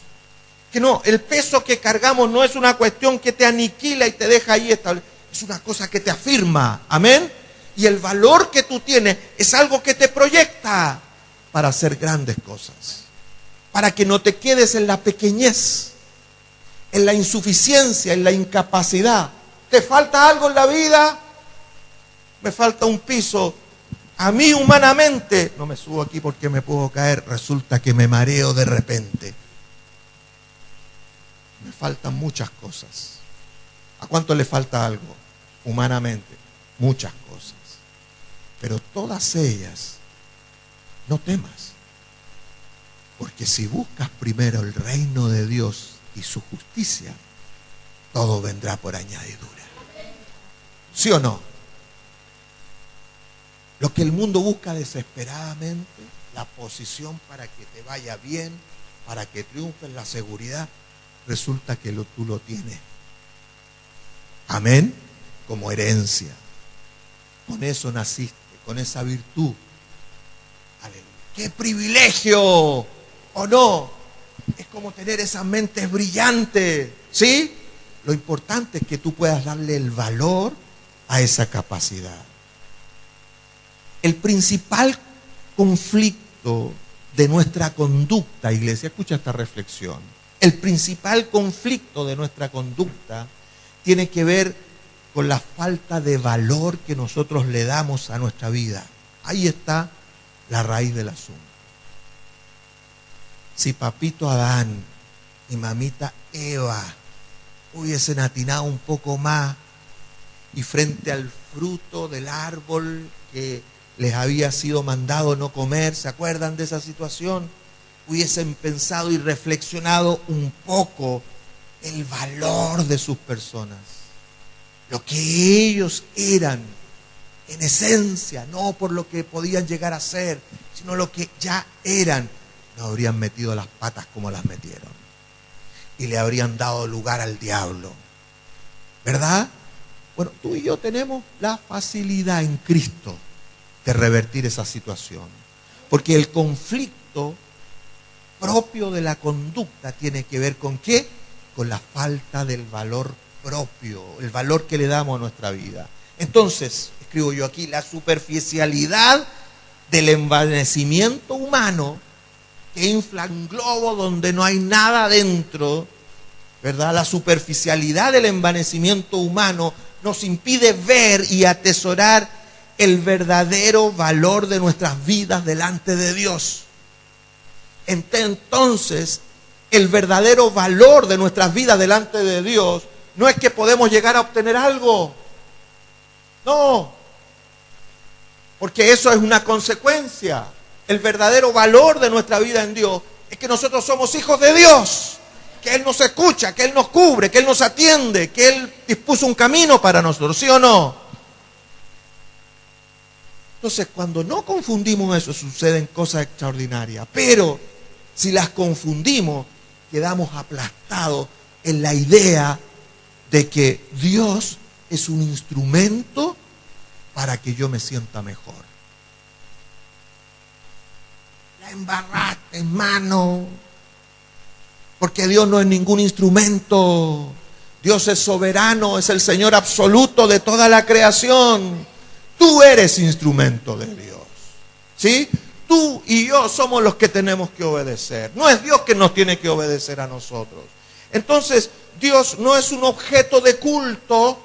Que no, el peso que cargamos no es una cuestión que te aniquila y te deja ahí estable, es una cosa que te afirma, amén. Y el valor que tú tienes es algo que te proyecta para hacer grandes cosas, para que no te quedes en la pequeñez, en la insuficiencia, en la incapacidad. ¿Te falta algo en la vida? Me falta un piso. A mí humanamente, no me subo aquí porque me puedo caer, resulta que me mareo de repente. Me faltan muchas cosas. ¿A cuánto le falta algo? Humanamente, muchas cosas. Pero todas ellas, no temas. Porque si buscas primero el reino de Dios y su justicia, todo vendrá por añadidura. ¿Sí o no? Lo que el mundo busca desesperadamente, la posición para que te vaya bien, para que triunfes, la seguridad, resulta que tú lo tienes. Amén. Como herencia. Con eso naciste, con esa virtud. Aleluya. ¡Qué privilegio! ¿O no? Es como tener esas mentes brillantes, ¿sí? Lo importante es que tú puedas darle el valor a esa capacidad. El principal conflicto de nuestra conducta, iglesia, escucha esta reflexión. El principal conflicto de nuestra conducta tiene que ver con la falta de valor que nosotros le damos a nuestra vida. Ahí está la raíz del asunto. Si papito Adán y mamita Eva hubiesen atinado un poco más y frente al fruto del árbol que les había sido mandado no comer, ¿se acuerdan de esa situación? Hubiesen pensado y reflexionado un poco el valor de sus personas, lo que ellos eran en esencia, no por lo que podían llegar a ser, sino lo que ya eran, no habrían metido las patas como las metieron y le habrían dado lugar al diablo, ¿verdad? Bueno, tú y yo tenemos la facilidad en Cristo de revertir esa situación, porque el conflicto propio de la conducta tiene que ver ¿con qué? Con la falta del valor propio, el valor que le damos a nuestra vida. Entonces, escribo yo aquí, la superficialidad del envanecimiento humano que infla un globo donde no hay nada dentro, ¿verdad? La superficialidad del envanecimiento humano nos impide ver y atesorar el verdadero valor de nuestras vidas delante de Dios. Entonces, el verdadero valor de nuestras vidas delante de Dios no es que podemos llegar a obtener algo. No, porque eso es una consecuencia. El verdadero valor de nuestra vida en Dios es que nosotros somos hijos de Dios, que Él nos escucha, que Él nos cubre, que Él nos atiende, que Él dispuso un camino para nosotros, ¿sí o no? Entonces, cuando no confundimos eso, suceden cosas extraordinarias. Pero si las confundimos, quedamos aplastados en la idea de que Dios es un instrumento para que yo me sienta mejor. La embarraste, hermano, porque Dios no es ningún instrumento. Dios es soberano, es el Señor absoluto de toda la creación. Tú eres instrumento de Dios, ¿sí? Tú y yo somos los que tenemos que obedecer. No es Dios que nos tiene que obedecer a nosotros. Entonces, Dios no es un objeto de culto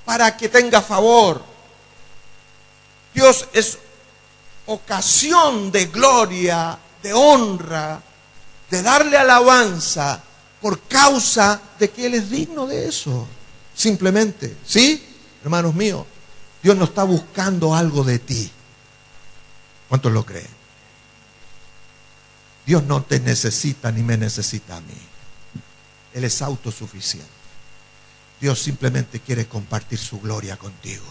para que tenga favor. Dios es ocasión de gloria, de honra, de darle alabanza por causa de que Él es digno de eso. Simplemente, ¿sí? Hermanos míos, Dios no está buscando algo de ti. ¿Cuántos lo creen? Dios no te necesita ni me necesita a mí. Él es autosuficiente. Dios simplemente quiere compartir su gloria contigo.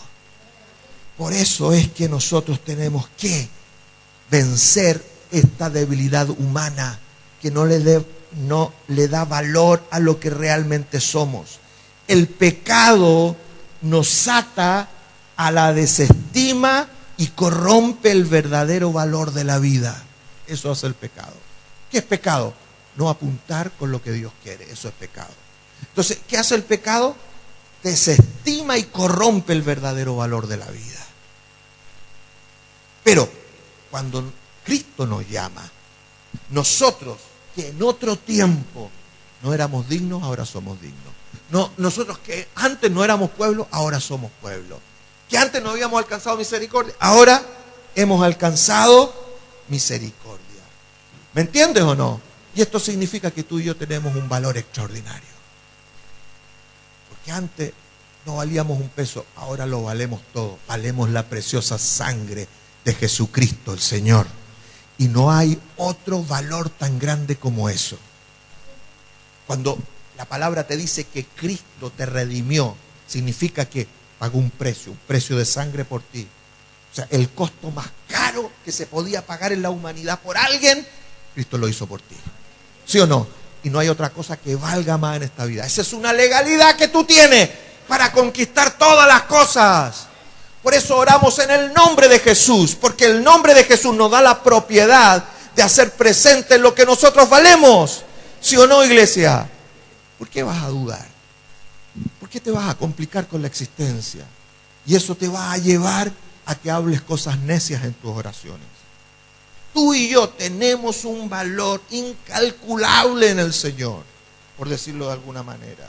Por eso es que nosotros tenemos que vencer esta debilidad humana que no le da valor a lo que realmente somos. El pecado nos ata a la desestima y corrompe el verdadero valor de la vida. Eso hace el pecado. ¿Qué es pecado? No apuntar con lo que Dios quiere. Eso es pecado. Entonces, ¿qué hace el pecado? Desestima y corrompe el verdadero valor de la vida. Pero cuando Cristo nos llama, nosotros que en otro tiempo no éramos dignos, ahora somos dignos. No, nosotros que antes no éramos pueblo, ahora somos pueblo. Que antes no habíamos alcanzado misericordia, ahora hemos alcanzado misericordia. ¿Me entiendes o no? Y esto significa que tú y yo tenemos un valor extraordinario. Porque antes no valíamos un peso, ahora lo valemos todo. Valemos la preciosa sangre de Jesucristo, el Señor. Y no hay otro valor tan grande como eso. Cuando la palabra te dice que Cristo te redimió, significa que pagó un precio de sangre por ti. O sea, el costo más caro que se podía pagar en la humanidad por alguien, Cristo lo hizo por ti. ¿Sí o no? Y no hay otra cosa que valga más en esta vida. Esa es una legalidad que tú tienes para conquistar todas las cosas. Por eso oramos en el nombre de Jesús, porque el nombre de Jesús nos da la propiedad de hacer presente lo que nosotros valemos. ¿Sí o no, iglesia? ¿Por qué vas a dudar? ¿Por qué te vas a complicar con la existencia? Y eso te va a llevar a que hables cosas necias en tus oraciones. Tú y yo tenemos un valor incalculable en el Señor. por decirlo de alguna manera.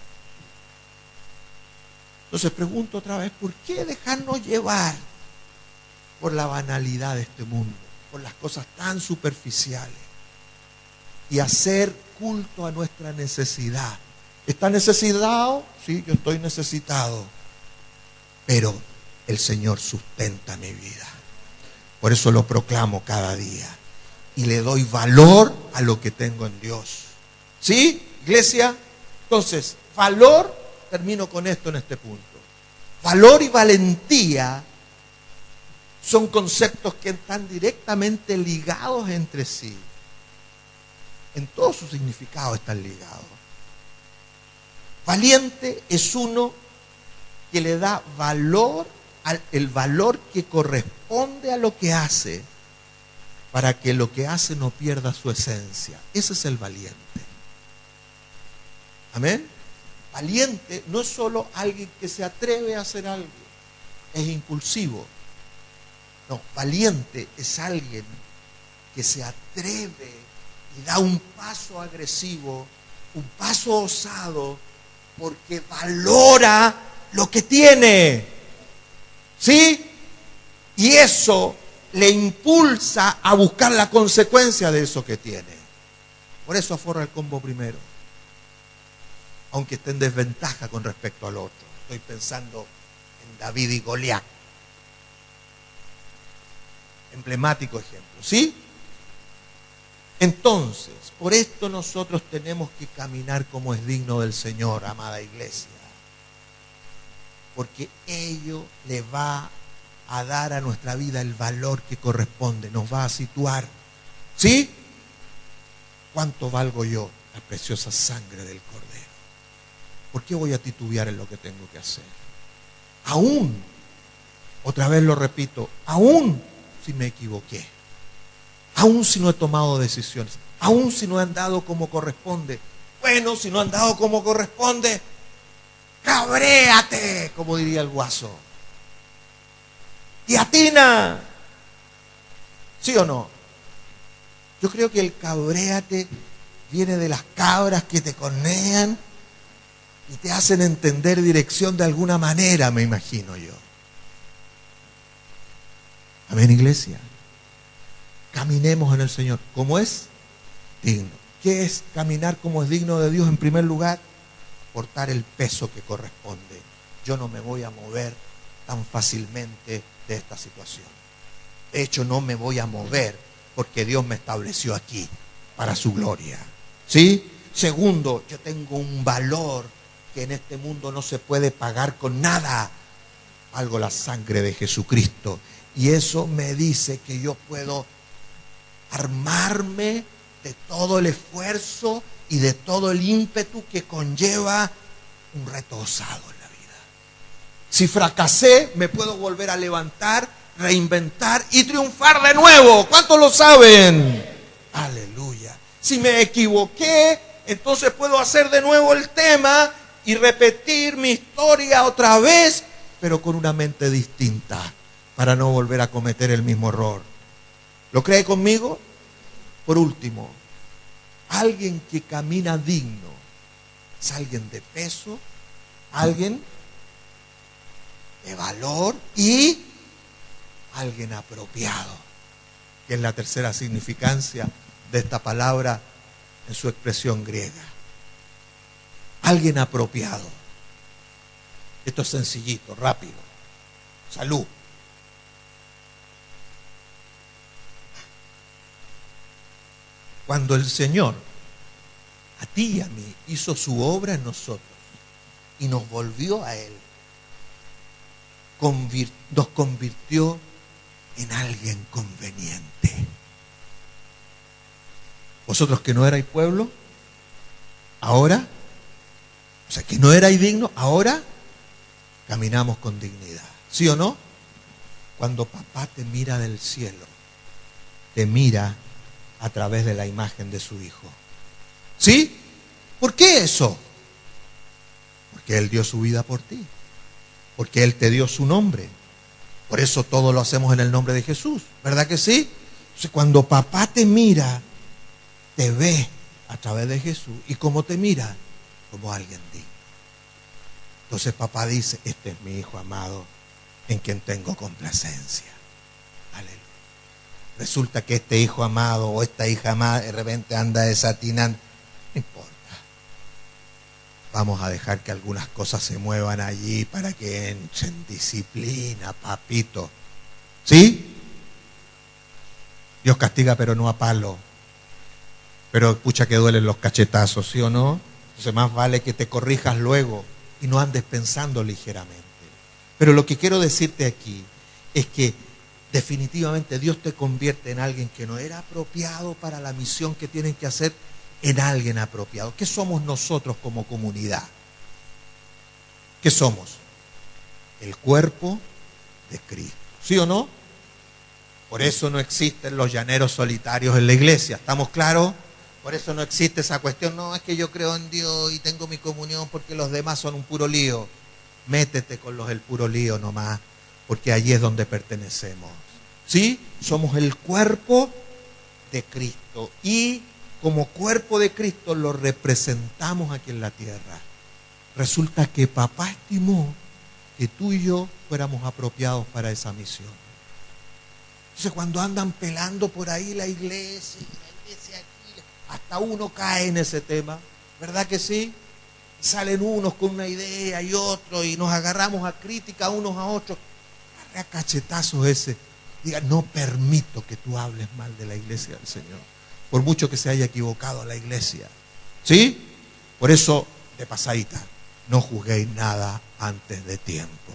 Entonces pregunto otra vez, ¿por qué dejarnos llevar por la banalidad de este mundo, por las cosas tan superficiales y hacer culto a nuestra necesidad? ¿Está necesitado? Sí, yo estoy necesitado, pero el Señor sustenta mi vida. Por eso lo proclamo cada día y le doy valor a lo que tengo en Dios. ¿Sí, iglesia? Entonces, valor, termino con esto en este punto. Valor y valentía son conceptos que están directamente ligados entre sí. En todo su significado están ligados. Valiente es uno que le da valor, el valor que corresponde a lo que hace, para que lo que hace no pierda su esencia. Ese es el valiente. Amén. Valiente no es solo alguien que se atreve a hacer algo, es impulsivo. No, valiente es alguien que se atreve y da un paso agresivo, un paso osado, porque valora lo que tiene. ¿Sí? Y eso le impulsa a buscar la consecuencia de eso que tiene. Por eso aforra el combo primero, aunque esté en desventaja con respecto al otro. Estoy pensando en David y Goliat. Emblemático ejemplo, ¿sí? Entonces, por esto nosotros tenemos que caminar como es digno del Señor, amada iglesia. Porque ello le va a dar a nuestra vida el valor que corresponde, nos va a situar. ¿Sí? ¿Cuánto valgo yo? La preciosa sangre del Cordero. ¿Por qué voy a titubear en lo que tengo que hacer? Aún, otra vez lo repito, aún si me equivoqué, aún si no he tomado decisiones, aún si no he andado como corresponde. Bueno, si no he andado como corresponde, cabréate, como diría el Guaso. Y atina. ¿Sí o no? Yo creo que el cabréate viene de las cabras que te cornean y te hacen entender dirección de alguna manera, me imagino yo. Amén, iglesia. Caminemos en el Señor como es digno. ¿Qué es caminar como es digno de Dios? En primer lugar, portar el peso que corresponde. Yo no me voy a mover tan fácilmente de esta situación. De hecho, no me voy a mover porque Dios me estableció aquí para su gloria. ¿Sí? Segundo, yo tengo un valor que en este mundo no se puede pagar con nada. Valgo la sangre de Jesucristo. Y eso me dice que yo puedo armarme de todo el esfuerzo y de todo el ímpetu que conlleva un reto osado en la vida. Si fracasé, me puedo volver a levantar, reinventar y triunfar de nuevo. ¿Cuántos lo saben? Aleluya. Si me equivoqué, entonces puedo hacer de nuevo el tema y repetir mi historia otra vez, pero con una mente distinta, para no volver a cometer el mismo error. ¿Lo cree conmigo? Por último, alguien que camina digno es alguien de peso, alguien de valor y alguien apropiado, que es la tercera significancia de esta palabra en su expresión griega. Alguien apropiado. Esto es sencillito, rápido. Salud. Cuando el Señor a ti y a mí hizo su obra en nosotros y nos volvió a Él, nos convirtió en alguien conveniente. Vosotros que no erais pueblo, ahora, o sea, que no erais dignos, ahora caminamos con dignidad. ¿Sí o no? Cuando papá te mira del cielo, te mira a través de la imagen de su Hijo. ¿Sí? ¿Por qué eso? Porque Él dio su vida por ti. Porque Él te dio su nombre. Por eso todo lo hacemos en el nombre de Jesús. ¿Verdad que sí? Entonces, cuando papá te mira, te ve a través de Jesús. ¿Y cómo te mira? como alguien digno. Entonces papá dice, este es mi hijo amado en quien tengo complacencia. Aleluya. Resulta que este hijo amado o esta hija amada de repente anda desatinando. No importa. Vamos a dejar que algunas cosas se muevan allí para que entren disciplina, papito. ¿Sí? Dios castiga pero no a palo. Pero pucha que duelen los cachetazos, ¿sí o no? Entonces más vale que te corrijas luego y no andes pensando ligeramente. Pero lo que quiero decirte aquí es que definitivamente Dios te convierte en alguien que no era apropiado para la misión que tienen que hacer, en alguien apropiado. ¿Qué somos nosotros como comunidad? ¿Qué somos? El cuerpo de Cristo. ¿Sí o no? Por eso no existen los llaneros solitarios en la iglesia. ¿Estamos claros? Por eso no existe esa cuestión. No, es que yo creo en Dios y tengo mi comunión porque los demás son un puro lío. Métete con los del puro lío nomás, porque allí es donde pertenecemos. ¿Sí? Somos el cuerpo de Cristo y como cuerpo de Cristo lo representamos aquí en la tierra. Resulta que papá estimó que tú y yo fuéramos apropiados para esa misión. Entonces cuando andan pelando por ahí la iglesia aquí, hasta uno cae en ese tema, ¿verdad que sí? Salen unos con una idea y otros y nos agarramos a crítica unos a otros. Agarra cachetazos ese. Diga, no permito que tú hables mal de la iglesia del Señor, por mucho que se haya equivocado la iglesia. ¿Sí? Por eso, de pasadita, no juzguéis nada antes de tiempo.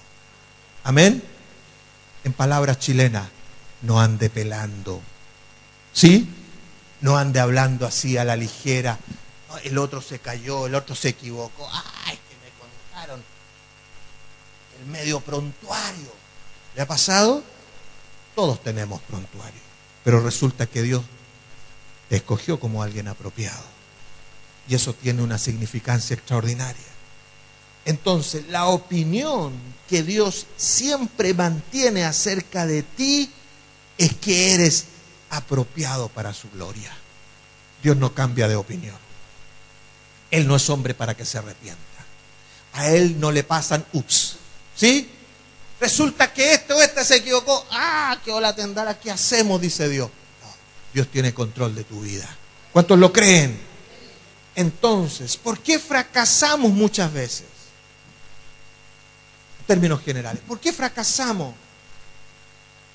Amén. En palabras chilenas, no ande pelando. ¿Sí? No ande hablando así a la ligera. El otro se cayó, el otro se equivocó. ¡Ay, que me contaron! El medio prontuario. ¿Le ha pasado? Todos tenemos prontuario. Pero resulta que Dios te escogió como alguien apropiado. Y eso tiene una significancia extraordinaria. Entonces, la opinión que Dios siempre mantiene acerca de ti es que eres apropiado para su gloria. Dios no cambia de opinión. Él no es hombre para que se arrepienta. A Él no le pasan ups. ¿Sí? Resulta que este o esta se equivocó. ¡Ah, qué hola tendrá! ¿Qué hacemos? Dice Dios. No, Dios tiene control de tu vida. ¿Cuántos lo creen? Entonces, ¿por qué fracasamos muchas veces? En términos generales, ¿por qué fracasamos?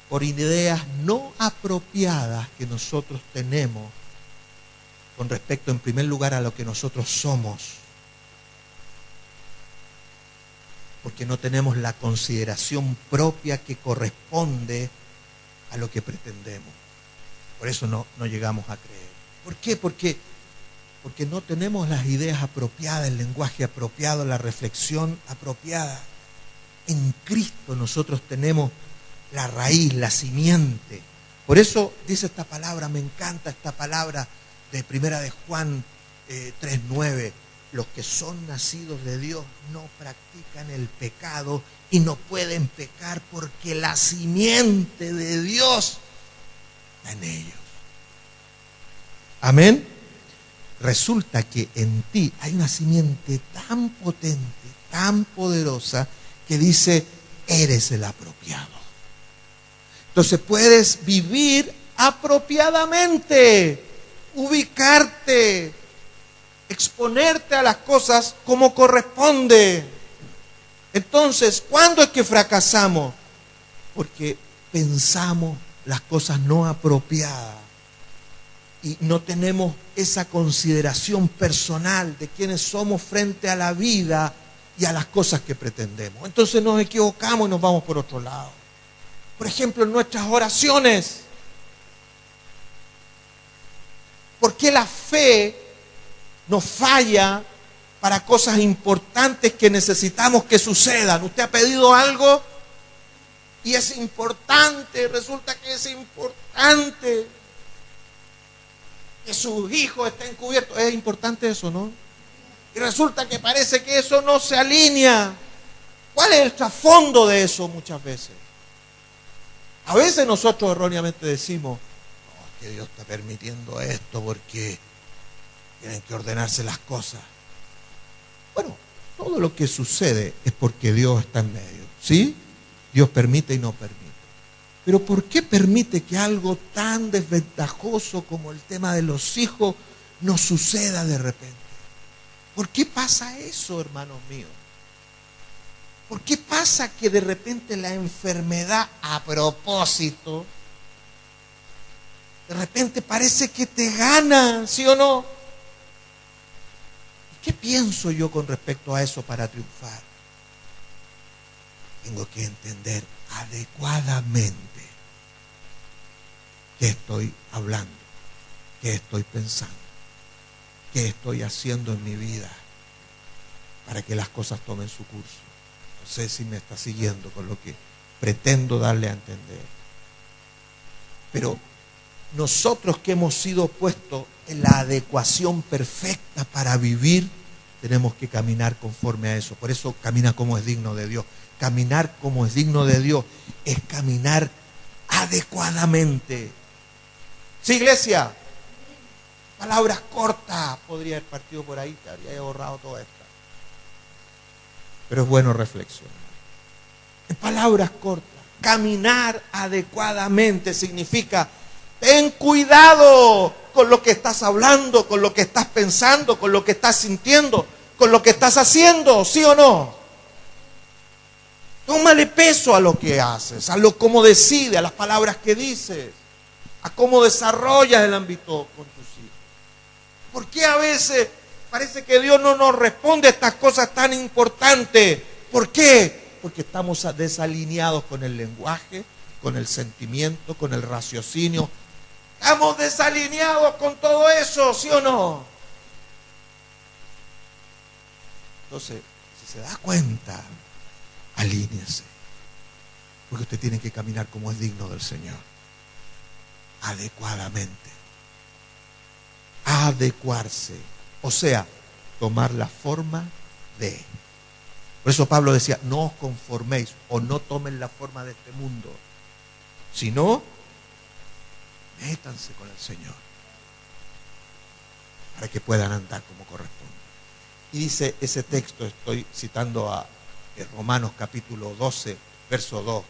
Por ideas no apropiadas que nosotros tenemos con respecto, en primer lugar, a lo que nosotros somos. Porque no tenemos la consideración propia que corresponde a lo que pretendemos. Por eso no llegamos a creer. ¿Por qué? Porque no tenemos las ideas apropiadas, el lenguaje apropiado, la reflexión apropiada. En Cristo nosotros tenemos la raíz, la simiente. Por eso dice esta palabra, me encanta esta palabra de Primera de Juan 3:9. Los que son nacidos de Dios no practican el pecado y no pueden pecar porque la simiente de Dios está en ellos. Amén. Resulta que en ti hay una simiente tan potente, tan poderosa, que dice, eres el apropiado. Entonces puedes vivir apropiadamente, ubicarte, exponerte a las cosas como corresponde. Entonces, ¿cuándo es que fracasamos? Porque pensamos las cosas no apropiadas y no tenemos esa consideración personal de quiénes somos frente a la vida y a las cosas que pretendemos. Entonces nos equivocamos y nos vamos por otro lado. Por ejemplo, en nuestras oraciones. ¿Por qué la fe nos falla para cosas importantes que necesitamos que sucedan? Usted ha pedido algo y es importante, resulta que es importante que sus hijos estén cubiertos. Es importante eso, ¿no? Y resulta que parece que eso no se alinea. ¿Cuál es el trasfondo de eso muchas veces? A veces nosotros erróneamente decimos, no, que Dios está permitiendo esto porque tienen que ordenarse las cosas. Bueno, todo lo que sucede es porque Dios está en medio, ¿sí? Dios permite y no permite. Pero ¿por qué permite que algo tan desventajoso como el tema de los hijos nos suceda de repente? ¿Por qué pasa eso, hermanos míos? ¿Por qué pasa que de repente la enfermedad, a propósito, de repente parece que te gana, ¿sí o no? ¿Qué pienso yo con respecto a eso para triunfar? Tengo que entender adecuadamente qué estoy hablando, qué estoy pensando, qué estoy haciendo en mi vida para que las cosas tomen su curso. No sé si me está siguiendo con lo que pretendo darle a entender. Pero nosotros que hemos sido puestos en la adecuación perfecta para vivir, tenemos que caminar conforme a eso. Por eso camina como es digno de Dios. Caminar como es digno de Dios es caminar adecuadamente. Sí, iglesia. Palabras cortas. Podría haber partido por ahí, te habría borrado toda esta. Pero es bueno reflexionar. En palabras cortas, caminar adecuadamente significa: ten cuidado con lo que estás hablando, con lo que estás pensando, con lo que estás sintiendo, con lo que estás haciendo, ¿sí o no? Tómale peso a lo que haces, a lo cómo decides, a las palabras que dices, a cómo desarrollas el ámbito con tus hijos. ¿Por qué a veces parece que Dios no nos responde a estas cosas tan importantes? ¿Por qué? Porque estamos desalineados con el lenguaje, con el sentimiento, con el raciocinio. Estamos desalineados con todo eso, ¿sí o no? Entonces, si se da cuenta, alíñese. Porque usted tiene que caminar como es digno del Señor. Adecuadamente. Adecuarse. O sea, tomar la forma de. Por eso Pablo decía: no os conforméis o no tomen la forma de este mundo, sino métanse con el Señor para que puedan andar como corresponde. Y dice ese texto, estoy citando a Romanos capítulo 12, verso 2, ¿no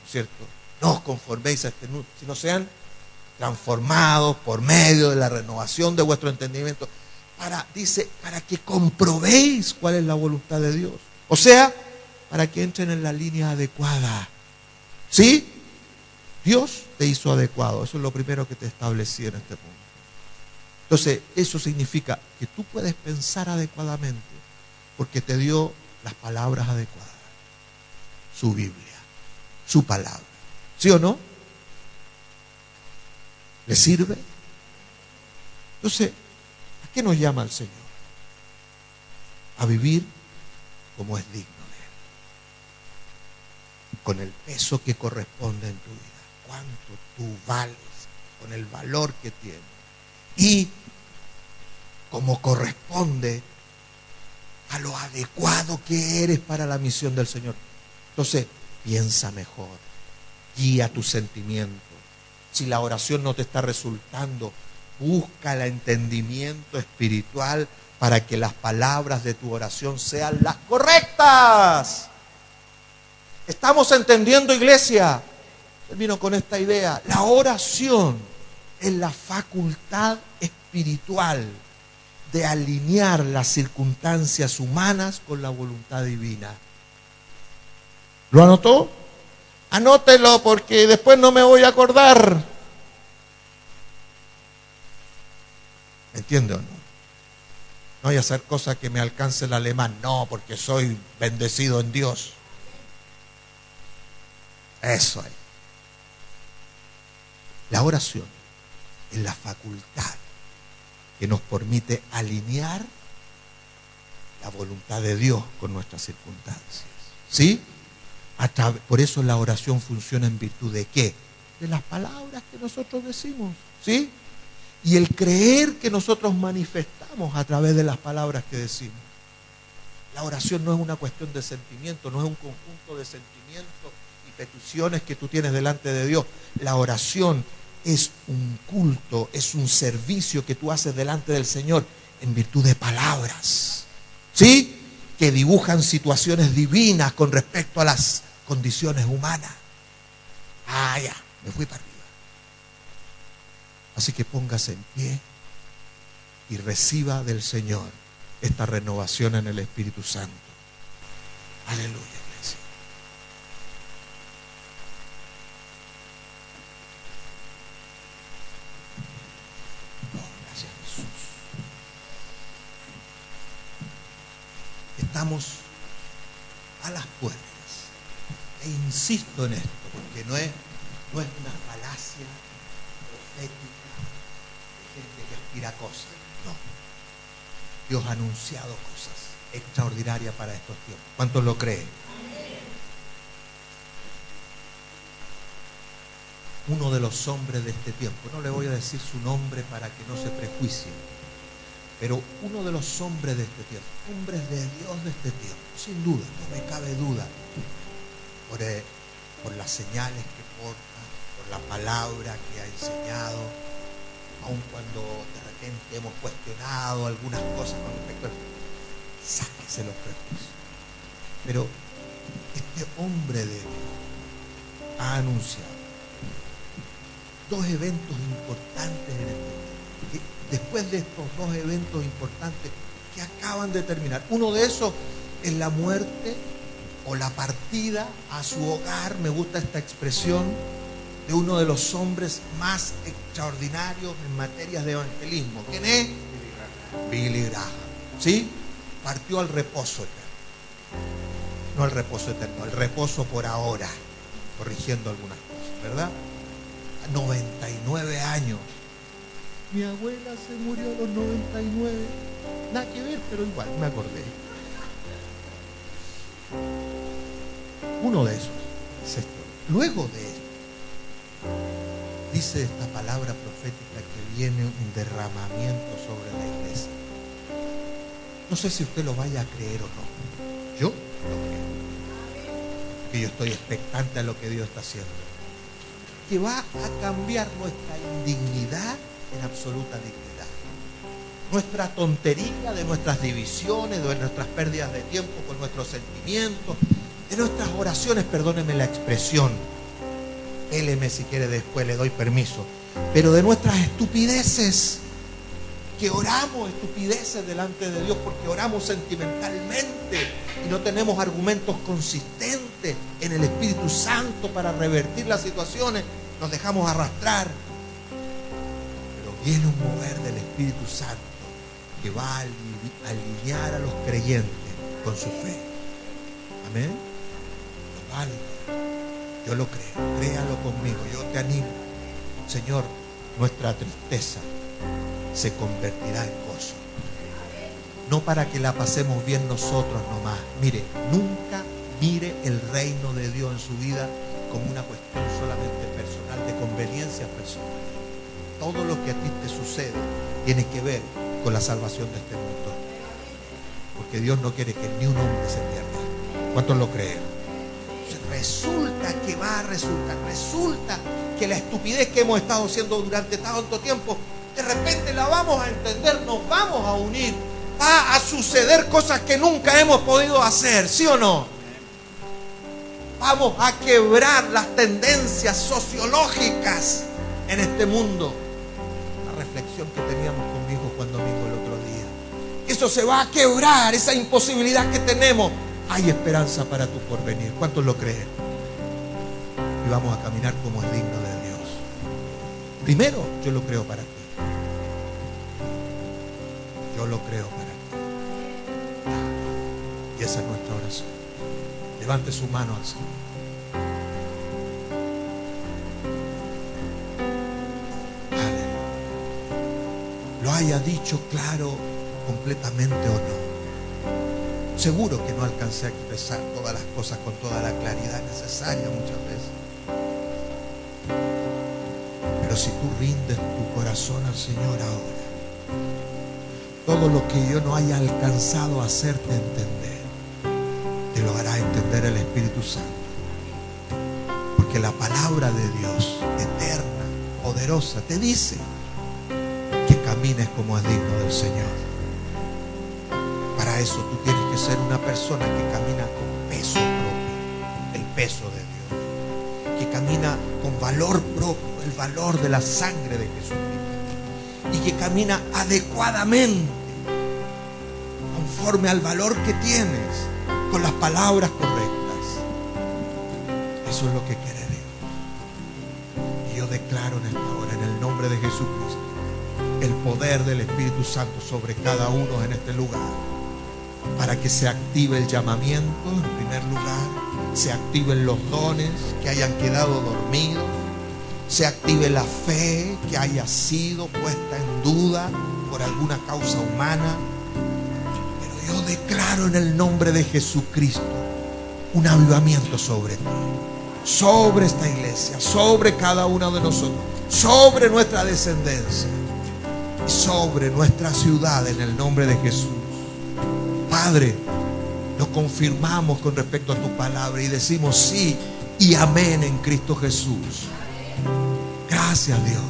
es cierto? No os conforméis a este mundo, sino sean transformados por medio de la renovación de vuestro entendimiento, dice, para que comprobéis cuál es la voluntad de Dios. O sea, para que entren en la línea adecuada. ¿Sí? Dios te hizo adecuado. Eso es lo primero que te establecí en este punto. Entonces, eso significa que tú puedes pensar adecuadamente porque te dio las palabras adecuadas. Su Biblia, su palabra. ¿Sí o no? ¿Le sirve? Entonces, ¿a qué nos llama el Señor? A vivir como es digno de Él. Con el peso que corresponde en tu vida. Cuánto tú vales, con el valor que tienes. Y como corresponde a lo adecuado que eres para la misión del Señor. Entonces, piensa mejor. Guía tu sentimiento. Si la oración no te está resultando, busca el entendimiento espiritual para que las palabras de tu oración sean las correctas. ¿Estamos entendiendo, iglesia? Termino con esta idea. La oración es la facultad espiritual de alinear las circunstancias humanas con la voluntad divina. ¿Lo anotó? Anótelo porque después no me voy a acordar. ¿Me entiende o no? No voy a hacer cosas que me alcance el alemán. No, porque soy bendecido en Dios. Eso es. La oración es la facultad que nos permite alinear la voluntad de Dios con nuestras circunstancias. ¿Sí? Por eso la oración funciona en virtud de ¿qué? De las palabras que nosotros decimos. ¿Sí? Y el creer que nosotros manifestamos a través de las palabras que decimos. La oración no es una cuestión de sentimiento, no es un conjunto de sentimientos y peticiones que tú tienes delante de Dios. La oración es un culto, es un servicio que tú haces delante del Señor en virtud de palabras. ¿Sí? que dibujan situaciones divinas con respecto a las condiciones humanas. Ah, ya, me fui para arriba. Así que póngase en pie y reciba del Señor esta renovación en el Espíritu Santo. Aleluya, iglesia. Oh, gracias, Jesús. Estamos a las puertas. E insisto en esto, porque no es una falacia profética de gente que aspira a cosas. No. Dios ha anunciado cosas extraordinarias para estos tiempos. ¿Cuántos lo creen? Uno de los hombres de este tiempo, no le voy a decir su nombre para que no se prejuicien, pero uno de los hombres de este tiempo, hombres de Dios de este tiempo, sin duda, no me cabe duda, por las señales que porta, por la palabra que ha enseñado, aun cuando de repente hemos cuestionado algunas cosas con respecto a él, sáquese los prejuicios. Pero este hombre de Dios ha anunciado dos eventos importantes en el mundo. Después de estos dos eventos importantes que acaban de terminar, uno de esos es la muerte o la partida a su hogar, me gusta esta expresión, de uno de los hombres más extraordinarios en materias de evangelismo. ¿Quién es? Billy Graham. ¿Sí? Partió al reposo eterno. No al reposo eterno, al reposo por ahora, corrigiendo algunas cosas, ¿verdad? A 99 años. Mi abuela se murió a los 99. Nada que ver, pero igual, me acordé. Uno de esos es esto. Luego de esto, dice esta palabra profética que viene un derramamiento sobre la iglesia. No sé si usted lo vaya a creer o no. Yo lo creo. Que yo estoy expectante a lo que Dios está haciendo. Que va a cambiar nuestra indignidad en absoluta dignidad. Nuestra tontería de nuestras divisiones, de nuestras pérdidas de tiempo con nuestros sentimientos, de nuestras oraciones, perdóneme la expresión, péleme si quiere después, le doy permiso, pero de nuestras estupideces, que oramos estupideces delante de Dios porque oramos sentimentalmente y no tenemos argumentos consistentes en el Espíritu Santo para revertir las situaciones, nos dejamos arrastrar. Pero viene un mover del Espíritu Santo que va a alinear a los creyentes con su fe. Amén. Lo va a alinear. Yo lo creo, créalo conmigo, yo te animo. Señor, nuestra tristeza se convertirá en gozo. No para que la pasemos bien nosotros nomás. Mire, nunca mire el reino de Dios en su vida como una cuestión solamente personal, de conveniencia personal. Todo lo que a ti te sucede tiene que ver con la salvación de este mundo. Porque Dios no quiere que ni un hombre se pierda. ¿Cuántos lo creen? Resulta que la estupidez que hemos estado haciendo durante tanto tiempo, de repente la vamos a entender, nos vamos a unir, va a suceder cosas que nunca hemos podido hacer, ¿sí o no? Vamos a quebrar las tendencias sociológicas en este mundo. La reflexión que teníamos con mi hijo Juan Domingo el otro día. Eso se va a quebrar, esa imposibilidad que tenemos. Hay esperanza para tu porvenir. ¿Cuántos lo creen? Y vamos a caminar como es digno de Dios. Primero, yo lo creo para ti. Yo lo creo para ti. Y esa es nuestra oración. Levante su mano al Señor. Aleluya. Lo haya dicho claro, completamente o no. Seguro que no alcancé a expresar todas las cosas con toda la claridad necesaria muchas veces. Pero si tú rindes tu corazón al Señor ahora, todo lo que yo no haya alcanzado a hacerte entender, te lo hará entender el Espíritu Santo. Porque la palabra de Dios, eterna, poderosa, te dice que camines como es digno del Señor. Para para eso tú tienes que ser una persona que camina con peso propio, el peso de Dios, que camina con valor propio, el valor de la sangre de Jesucristo, y que camina adecuadamente conforme al valor que tienes, con las palabras correctas. Eso es lo que quiere Dios. Y yo declaro en esta hora, en el nombre de Jesucristo, el poder del Espíritu Santo sobre cada uno en este lugar, para que se active el llamamiento en primer lugar, se activen los dones que hayan quedado dormidos, se active la fe que haya sido puesta en duda por alguna causa humana. Pero yo declaro en el nombre de Jesucristo un avivamiento sobre ti, sobre esta iglesia, sobre cada uno de nosotros, sobre nuestra descendencia y sobre nuestra ciudad, en el nombre de Jesús. Padre, lo confirmamos con respecto a tu palabra y decimos sí y amén en Cristo Jesús. Gracias, Dios.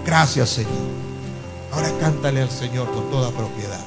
Gracias, Señor. Ahora cántale al Señor con toda propiedad.